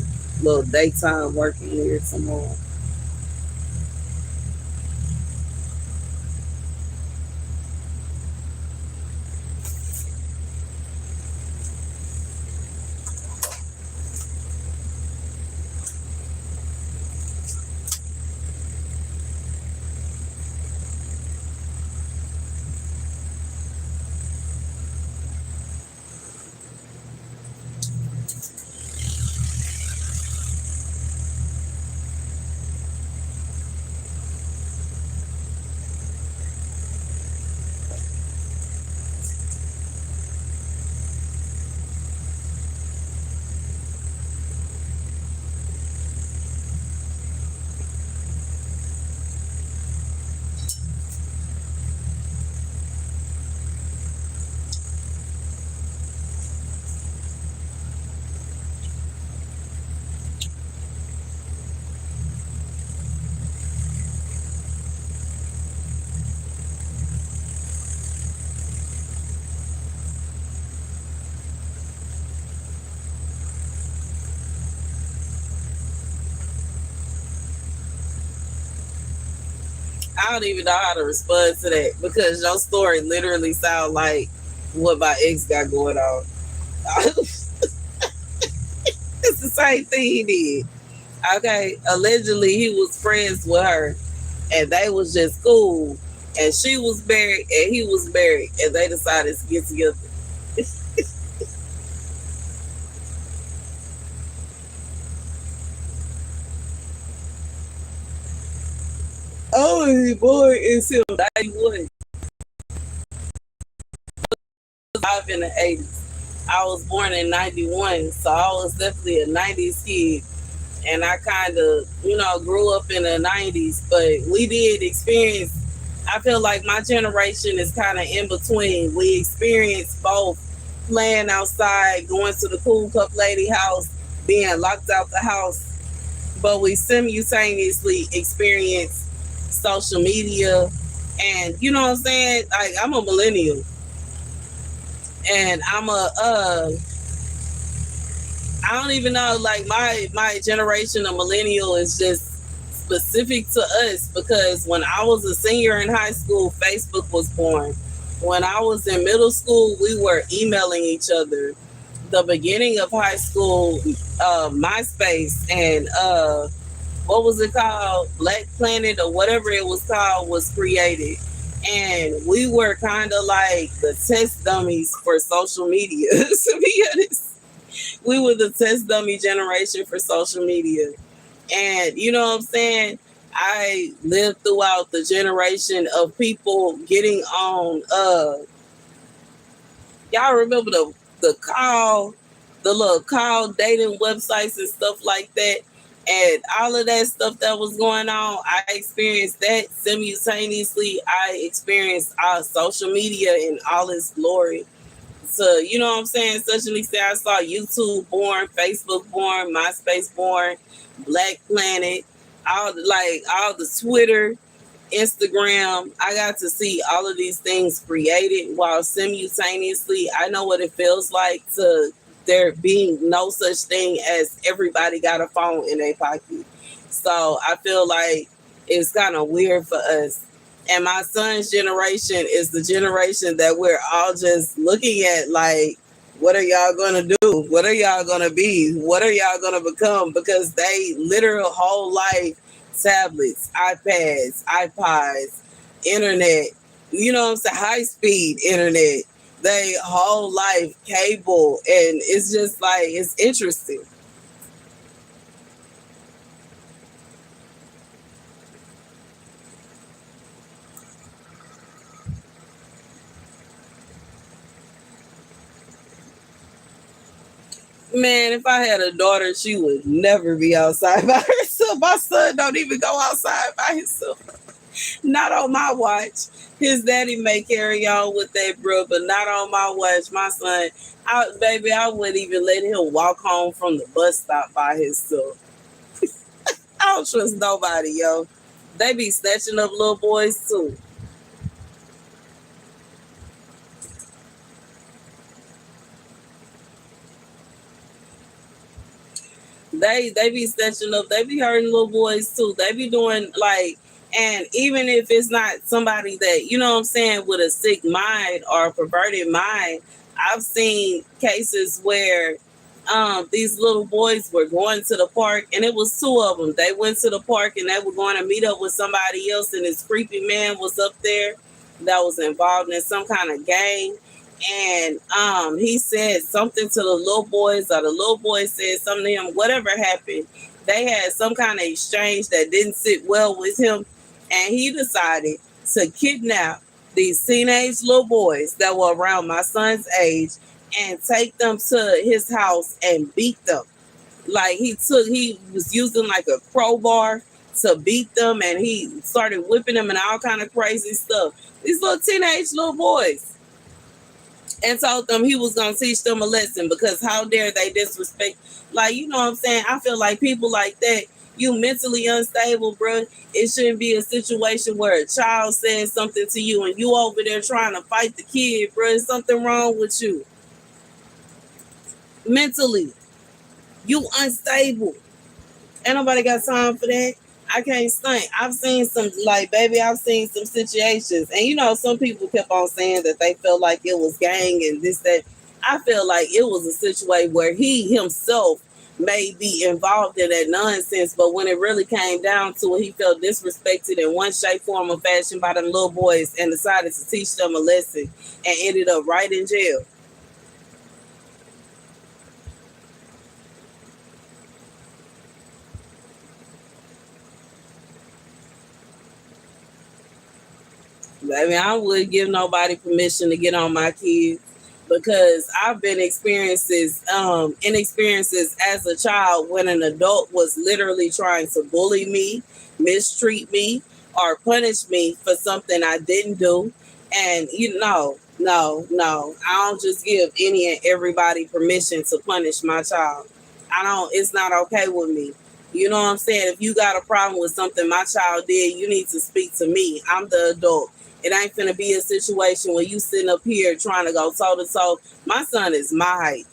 daytime work in here tomorrow. I don't even know how to respond to that because your story literally sounds like what my ex got going on. It's the same thing he did. Okay, allegedly he was friends with her, and they was just cool. And she was married, and he was married, and they decided to get together. Oh, boy, it's him. 91. Live in the 80s. I was born in 91, so I was definitely a 90s kid. And I kind of, grew up in the 90s, but we did experience, I feel like my generation is kind of in between. We experienced both playing outside, going to the cool cup lady house, being locked out the house, but we simultaneously experienced social media. And you know what I'm saying? Like, I'm a millennial, and I don't even know, like my generation of millennial is just specific to us because when I was a senior in high school, Facebook was born. When I was in middle school, we were emailing each other. The beginning of high school, MySpace and what was it called? Black Planet or whatever it was called was created. And we were kind of like the test dummies for social media, to be honest. We were the test dummy generation for social media. And you know what I'm saying? I lived throughout the generation of people getting on y'all remember the call, the little call dating websites and stuff like that. And all of that stuff that was going on, I experienced that simultaneously. I experienced social media in all its glory. So, you know what I'm saying? Such an extent, I saw YouTube born, Facebook born, MySpace born, Black Planet, all the Twitter, Instagram. I got to see all of these things created while simultaneously I know what it feels like to there being no such thing as everybody got a phone in their pocket. So I feel like it's kind of weird for us. And my son's generation is the generation that we're all just looking at like, what are y'all going to do? What are y'all going to be? What are y'all going to become? Because they literal whole life tablets, iPads, iPods, internet, you know what I'm saying, high speed internet, they whole life cable, and it's just like it's interesting. Man, if I had a daughter, she would never be outside by herself. My son don't even go outside by himself. Not on my watch. His daddy may carry on with that, bro, but not on my watch. My son, baby, I wouldn't even let him walk home from the bus stop by himself. I don't trust nobody, yo. They be snatching up little boys too. They be snatching up. They be hurting little boys too. They be doing like, and even if it's not somebody that you know what I'm saying with a sick mind or a perverted mind, I've seen cases where these little boys were going to the park, and it was two of them. They went to the park and they were going to meet up with somebody else, and this creepy man was up there that was involved in some kind of gang. And he said something to the little boys, or the little boys said something to him. Whatever happened, they had some kind of exchange that didn't sit well with him, and he decided to kidnap these teenage little boys that were around my son's age and take them to his house and beat them. Like he was using like a crowbar to beat them, and he started whipping them and all kind of crazy stuff. These little teenage little boys, and told them he was gonna teach them a lesson because how dare they disrespect, like, you know what I'm saying? I feel like people like that, you mentally unstable, bro. It shouldn't be a situation where a child says something to you and you over there trying to fight the kid, bro. There's something wrong with you mentally. You unstable. Ain't nobody got time for that. I can't stunt. I've seen some, like, baby, I've seen some situations. And, some people kept on saying that they felt like it was gang and this, that. I feel like it was a situation where he himself may be involved in that nonsense. But when it really came down to it, he felt disrespected in one shape, form, or fashion by them little boys and decided to teach them a lesson and ended up right in jail. I mean, I wouldn't give nobody permission to get on my kids because I've been in experiences as a child when an adult was literally trying to bully me, mistreat me, or punish me for something I didn't do. And no, I don't just give any and everybody permission to punish my child. I don't. It's not okay with me. You know what I'm saying? If you got a problem with something my child did, you need to speak to me. I'm the adult. It ain't finna be a situation where you sitting up here trying to go toe to toe. My son is my height.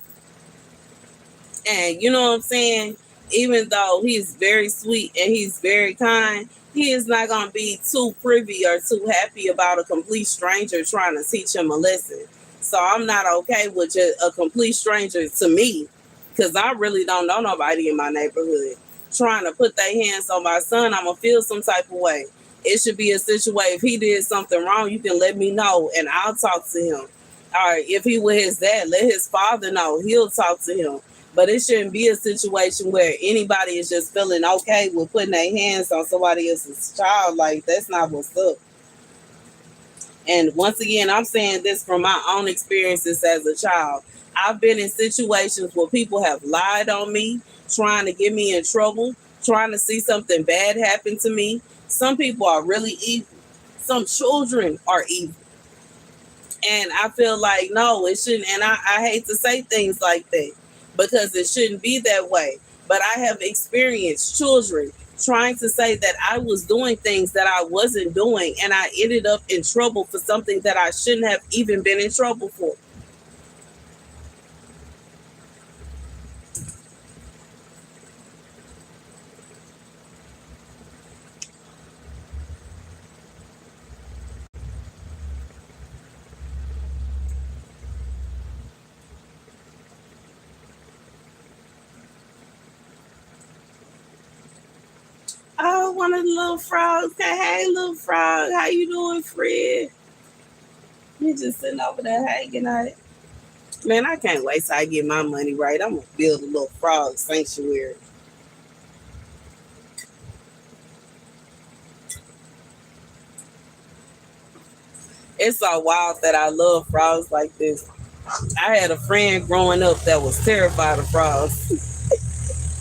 And you know what I'm saying? Even though he's very sweet and he's very kind, he is not going to be too privy or too happy about a complete stranger trying to teach him a lesson. So I'm not okay with just a complete stranger to me because I really don't know nobody in my neighborhood trying to put their hands on my son. I'm going to feel some type of way. It should be a situation. If he did something wrong, you can let me know and I'll talk to him. All right, if he was his dad, let his father know. He'll talk to him. But it shouldn't be a situation where anybody is just feeling okay with putting their hands on somebody else's child. Like, that's not what's up. And once again, I'm saying this from my own experiences as a child. I've been in situations where people have lied on me, trying to get me in trouble, trying to see something bad happen to me. Some people are really evil. Some children are evil. And I feel like, no, it shouldn't. And I hate to say things like that because it shouldn't be that way. But I have experienced children trying to say that I was doing things that I wasn't doing. And I ended up in trouble for something that I shouldn't have even been in trouble for. Oh, one of the little frogs. Hey, little frog. How you doing, Fred? You just sitting over there hanging out. Man, I can't wait till I get my money right. I'm going to build a little frog sanctuary. It's so wild that I love frogs like this. I had a friend growing up that was terrified of frogs.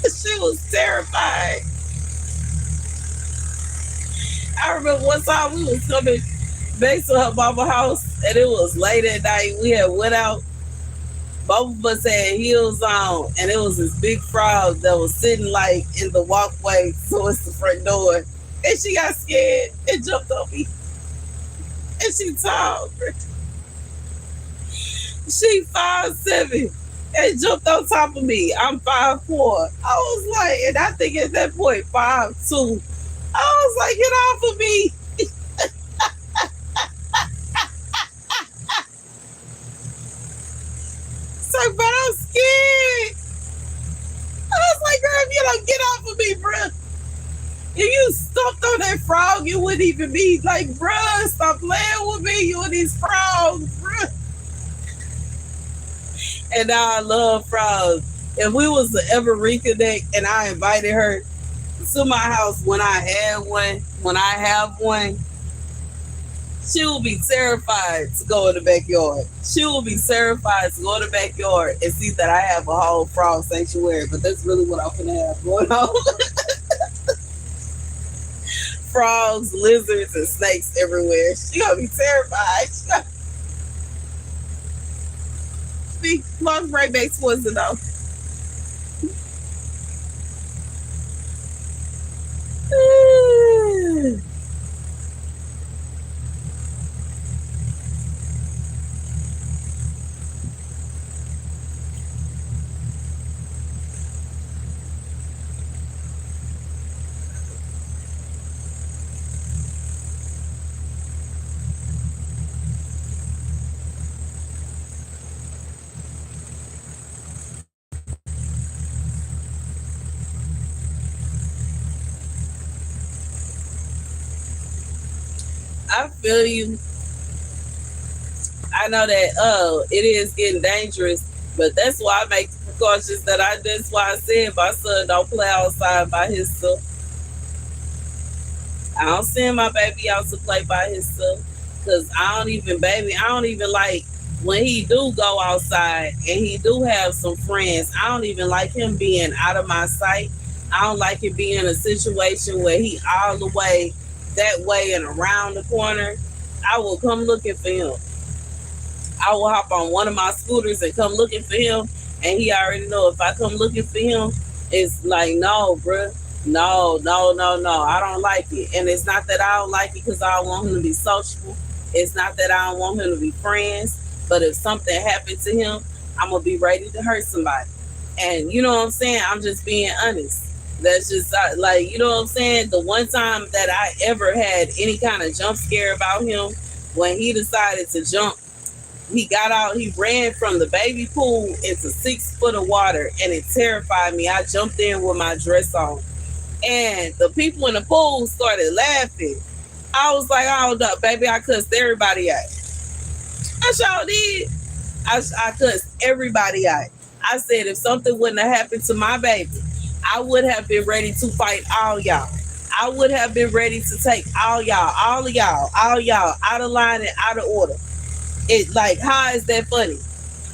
She was terrified. I remember one time we was coming back to her mama house and it was late at night. We had went out. Both of us had heels on and it was this big frog that was sitting like in the walkway towards the front door. And she got scared and jumped on me. And she tall. She 5'7" and jumped on top of me. I'm 5'4". I was like, and I think at that point 5'2". I was like, get off of me. It's like, but I'm scared. I was like, girl, if you don't get off of me, bruh. If you stumped on that frog, you wouldn't even be like, bruh, stop playing with me. You and these frogs, bruh. And now I love frogs. If we was to ever reconnect and I invited her to my house when I have one, she will be terrified to go in the backyard. She will be terrified to go in the backyard and see that I have a whole frog sanctuary. But that's really what I'm gonna have going on. Frogs, lizards, and snakes everywhere. She gonna be terrified. She gonna be long right back towards the door. I feel you. I know that it is getting dangerous, but that's why I make the precautions that I. That's why I said my son don't play outside by himself. I don't send my baby out to play by himself because I don't even like when he do go outside and he do have some friends. I don't even like him being out of my sight. I don't like it being a situation where he all the way that way and around the corner. I will come looking for him. I will hop on one of my scooters and come looking for him. And he already know if I come looking for him, it's like, no, bruh. No, no, no, no. I don't like it. And it's not that I don't like it because I don't want him to be sociable. It's not that I don't want him to be friends. But if something happened to him, I'm going to be ready to hurt somebody. And you know what I'm saying? I'm just being honest. That's just like, you know what I'm saying? The one time that I ever had any kind of jump scare about him, when he decided to jump, he got out, he ran from the baby pool into 6 foot of water, and it terrified me. I jumped in with my dress on, and the people in the pool started laughing. I was like, oh, no, baby, I cussed everybody out. I sure did. I cussed everybody out. I said, if something wouldn't have happened to my baby, I would have been ready to fight all y'all. I would have been ready to take all y'all, all of y'all, all y'all out of line and out of order. It like, how is that funny?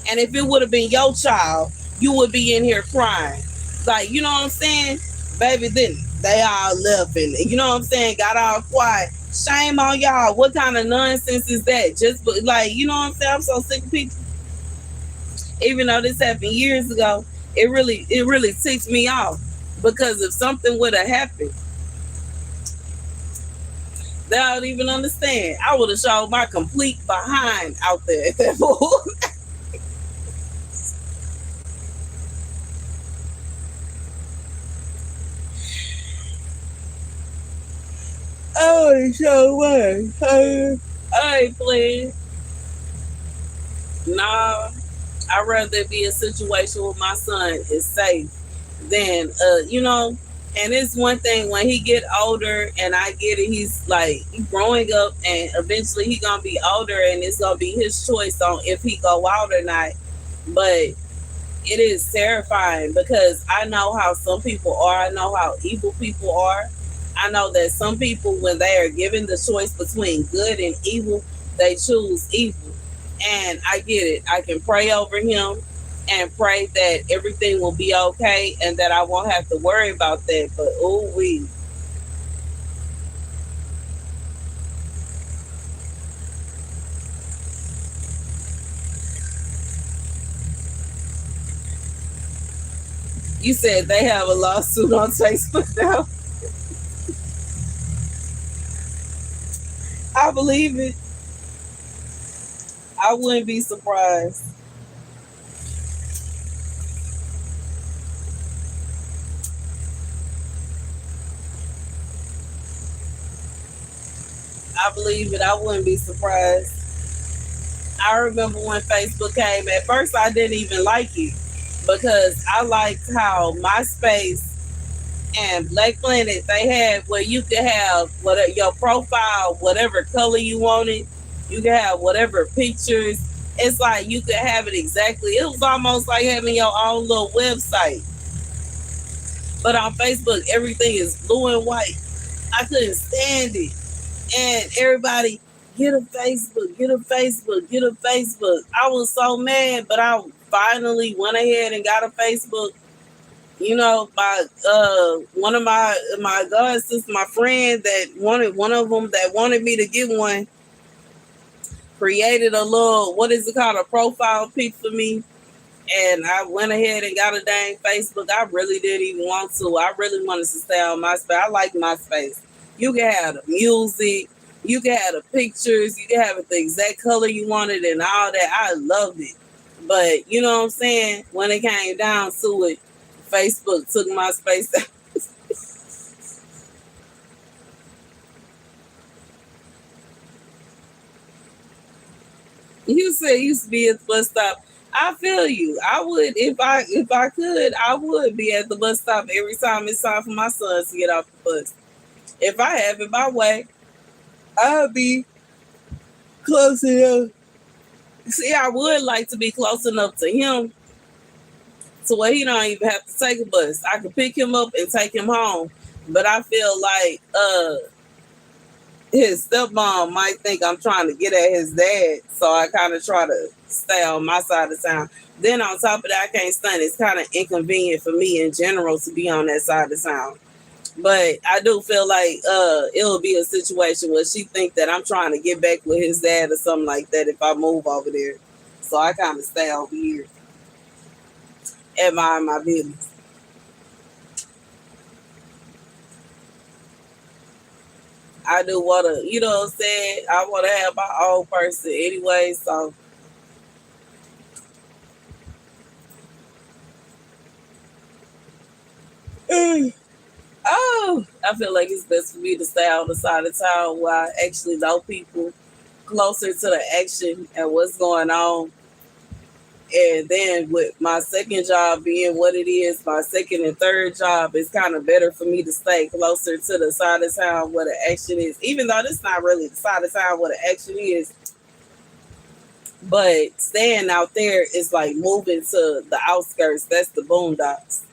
And if it would have been your child, you would be in here crying. Like, you know what I'm saying? Baby, then they all left and, you know what I'm saying, got all quiet. Shame on y'all. What kind of nonsense is that? Just like, you know what I'm saying? I'm so sick of people. Even though this happened years ago, it really ticks me off. Because if something would have happened, they don't even understand. I would have showed my complete behind out there at that point. Oh, so what? I ain't playing. Nah, I'd rather be a situation where my son is safe than, and it's one thing when he get older, and I get it, he's like growing up, and eventually he gonna be older, and it's gonna be his choice on if he go out or not. But it is terrifying because I know how some people are. I know how evil people are. I know that some people, when they are given the choice between good and evil, they choose evil. And I get it. I can pray over him and pray that everything will be okay and that I won't have to worry about that. But oh, you said they have a lawsuit on Facebook now. I believe it. I wouldn't be surprised. I believe it. I wouldn't be surprised. I remember when Facebook came. At first, I didn't even like it because I liked how MySpace and Black Planet, they had where you could have whatever your profile, whatever color you wanted. You could have whatever pictures. It's like you could have it exactly. It was almost like having your own little website. But on Facebook, everything is blue and white. I couldn't stand it. And everybody, get a Facebook, get a Facebook, get a Facebook. I was so mad, but I finally went ahead and got a Facebook. My one of my god sister, my friend that wanted one of them that wanted me to get one, created a little, what is it called, a profile pic for me, and I went ahead and got a dang Facebook. I really didn't even want to. I really wanted to stay on MySpace. I like MySpace. You can have the music, you can have the pictures, you can have it the exact color you wanted and all that. I loved it. But you know what I'm saying? When it came down to it, Facebook took MySpace. You said you used to be at the bus stop. I feel you. I would if I could, I would be at the bus stop every time it's time for my sons to get off the bus. If I have it my way, I'll be. close enough. See, I would like to be close enough to him to where he don't even have to take a bus. I could pick him up and take him home. But I feel like his stepmom might think I'm trying to get at his dad, so I kind of try to stay on my side of town. Then on top of that, I can't stand it. It's kind of inconvenient for me in general to be on that side of town. But I do feel like it'll be a situation where she think that I'm trying to get back with his dad or something like that if I move over there. So I kind of stay over here and mind my business. I do want to, you know what I'm saying? I want to have my own person anyway. So, oh, I feel like it's best for me to stay on the side of town where I actually know people closer to the action and what's going on. And then with my second job being what it is, my second and third job, it's kind of better for me to stay closer to the side of town where the action is. Even though this not really the side of town where the action is, but staying out there is like moving to the outskirts. That's the boondocks.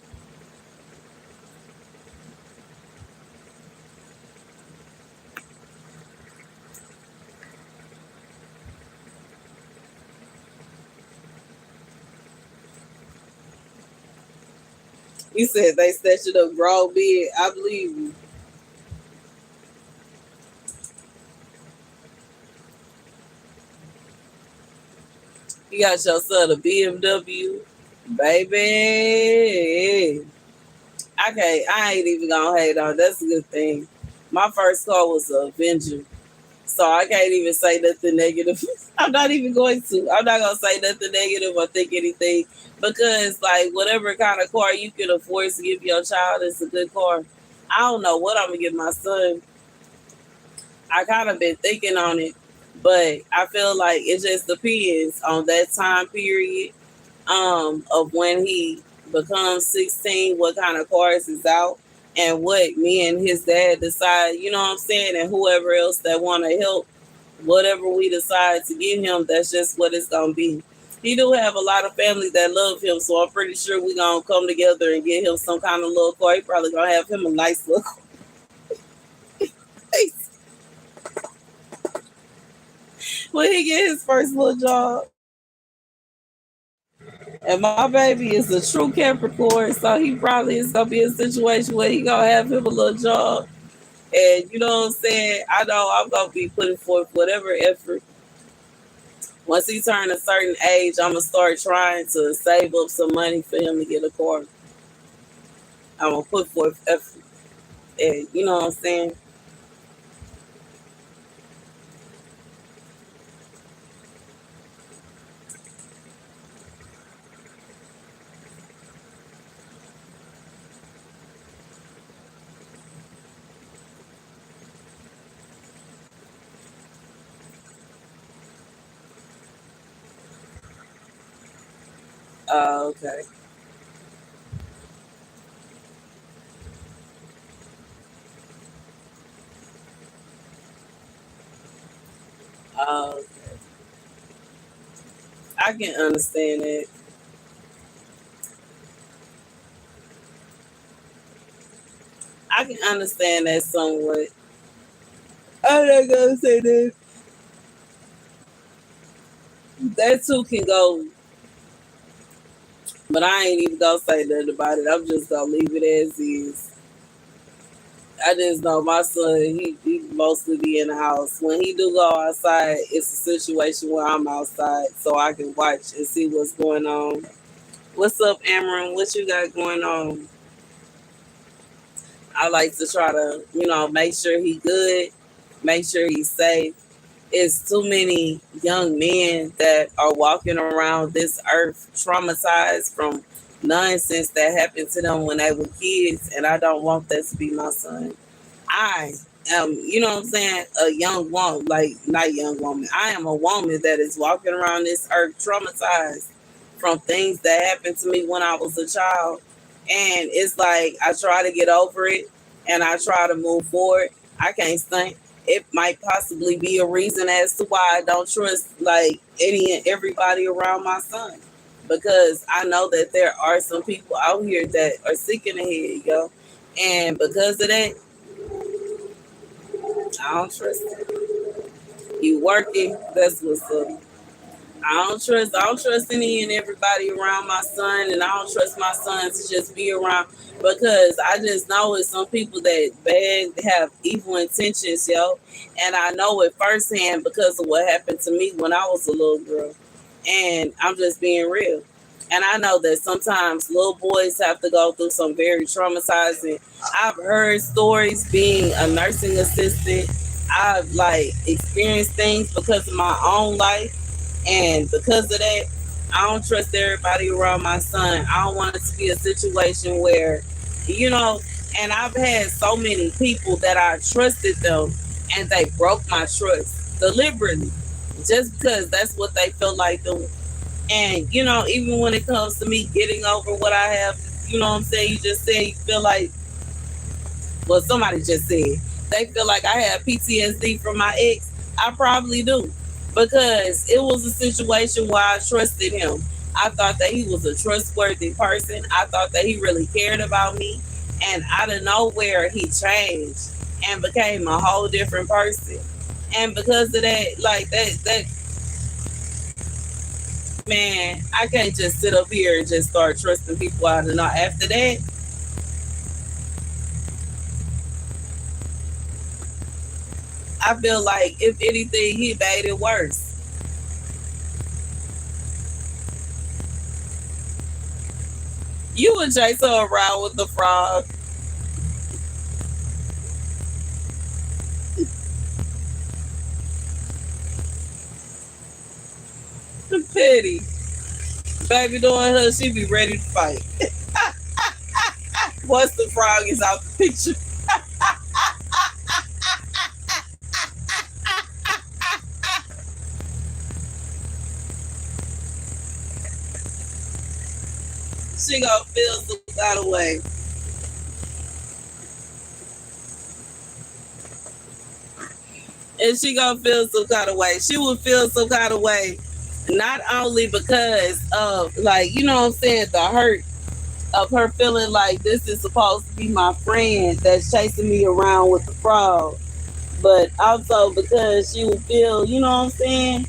You said they snatched up grown men. I believe you. You got your son a BMW, baby. I ain't even gonna hate on. That's a good thing. My first car was a Avenger, so I can't even say nothing negative. I'm not even going to. I'm not gonna say nothing negative or think anything because, like, whatever kind of car you can afford to give your child is a good car. I don't know what I'm gonna give my son. I kind of been thinking on it, but I feel like it just depends on that time period of when he becomes 16, what kind of cars is out, and what me and his dad decide, you know what I'm saying, and whoever else that want to help, whatever we decide to give him, that's just what it's gonna be. He do have a lot of family that love him, so I'm pretty sure we gonna come together and get him some kind of little car. He probably gonna have him a nice little car. When he get his first little job. And my baby is a true Capricorn, so he probably is gonna be in a situation where he gonna have him a little job. And you know what I'm saying? I know I'm gonna be putting forth whatever effort. Once he turn a certain age, I'm gonna start trying to save up some money for him to get a car. I'm gonna put forth effort. And you know what I'm saying? Okay. Uh, I can understand it. I can understand that somewhat. I'm not gonna say that. That too can go, but I ain't even gonna say nothing about it. I'm just gonna leave it as is. I just know my son, he mostly be in the house. When he do go outside, it's a situation where I'm outside so I can watch and see what's going on. What's up, Amron? What you got going on? I like to try to, make sure he good, make sure he's safe. It's too many young men that are walking around this earth traumatized from nonsense that happened to them when they were kids, and I don't want that to be my son. I am, you know what I'm saying, a young woman, like not young woman. I am a woman that is walking around this earth traumatized from things that happened to me when I was a child. And it's like I try to get over it and I try to move forward. I can't think. it might possibly be a reason as to why I don't trust like any and everybody around my son. Because I know that there are some people out here that are sick in the head, yo. And because of that, I don't trust it. You working, that's what's up. I don't trust any and everybody around my son, and I don't trust my son to just be around because I just know it's some people that bad have evil intentions, yo. And I know it firsthand because of what happened to me when I was a little girl. And I'm just being real. And I know that sometimes little boys have to go through some very traumatizing. I've heard stories being a nursing assistant. I've like experienced things because of my own life, and because of that, I don't trust everybody around my son. I don't want it to be a situation where, you know, and I've had so many people that I trusted them and they broke my trust deliberately just because that's what they felt like doing. And, even when it comes to me getting over what I have, you know what I'm saying? You just said you feel like, well, somebody just said they feel like I have PTSD from my ex. I probably do because it was a situation where I trusted him. I thought that he was a trustworthy person. I thought that he really cared about me. And out of nowhere, he changed and became a whole different person. And because of that, like that, man, I can't just sit up here and just start trusting people out of not. After that, I feel like if anything, he made it worse. You and Jason around with the frog. Petty. Baby doing her, she be ready to fight. Once the frog is out the picture. She gonna feel some kind of way. And she gonna feel some kind of way. She will feel some kind of way. Not only because of like, you know what I'm saying, the hurt of her feeling like this is supposed to be my friend that's chasing me around with the frog. But also because she would feel, you know what I'm saying,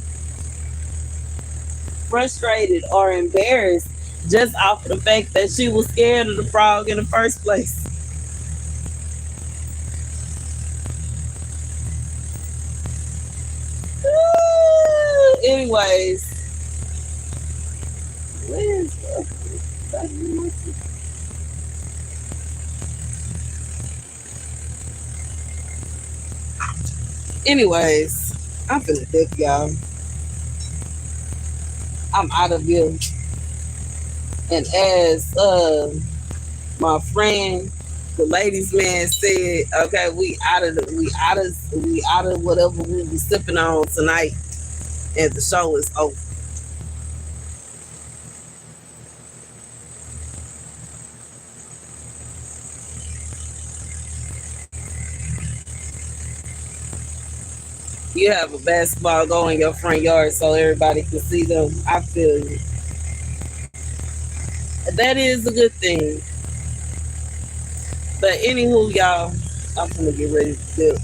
frustrated or embarrassed just off of the fact that she was scared of the frog in the first place. Anyways, where's anyways, I'm finna dip, y'all. I'm out of here. And as my friend, the ladies man said, okay, we out of whatever we were sipping on tonight, and the show is over. You have a basketball go in your front yard so everybody can see them. I feel you. That is a good thing. But anywho, y'all, I'm gonna get ready to dip.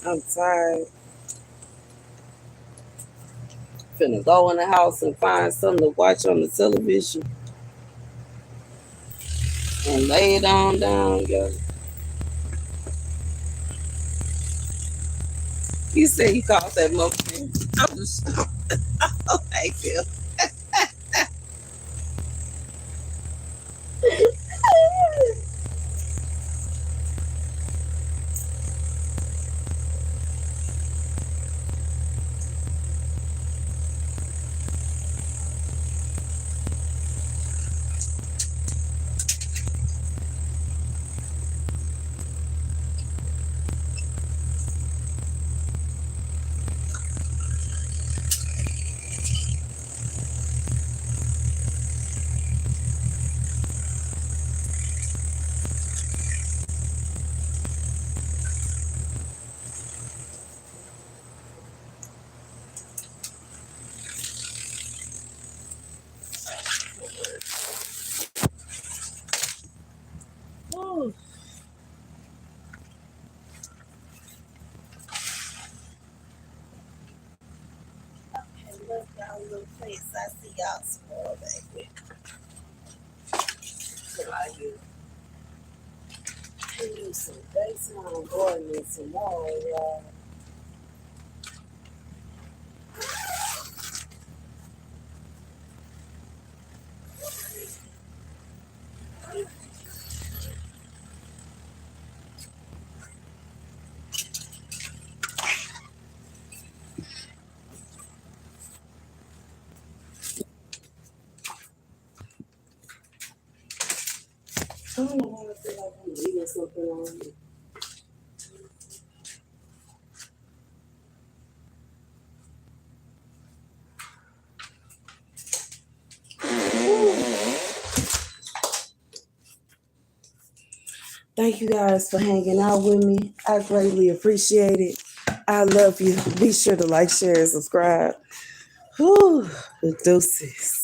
I'm tired. Finna go in the house and find something to watch on the television and lay it on down, yo. You said you called that muffin. I'm just okay, Phil. y'all some more, baby. So I can do some daytime gardening tomorrow, y'all. I don't know why I feel like I'm leaving something on here. Thank you guys for hanging out with me. I greatly appreciate it. I love you. Be sure to like, share, and subscribe. Whew, the deuces.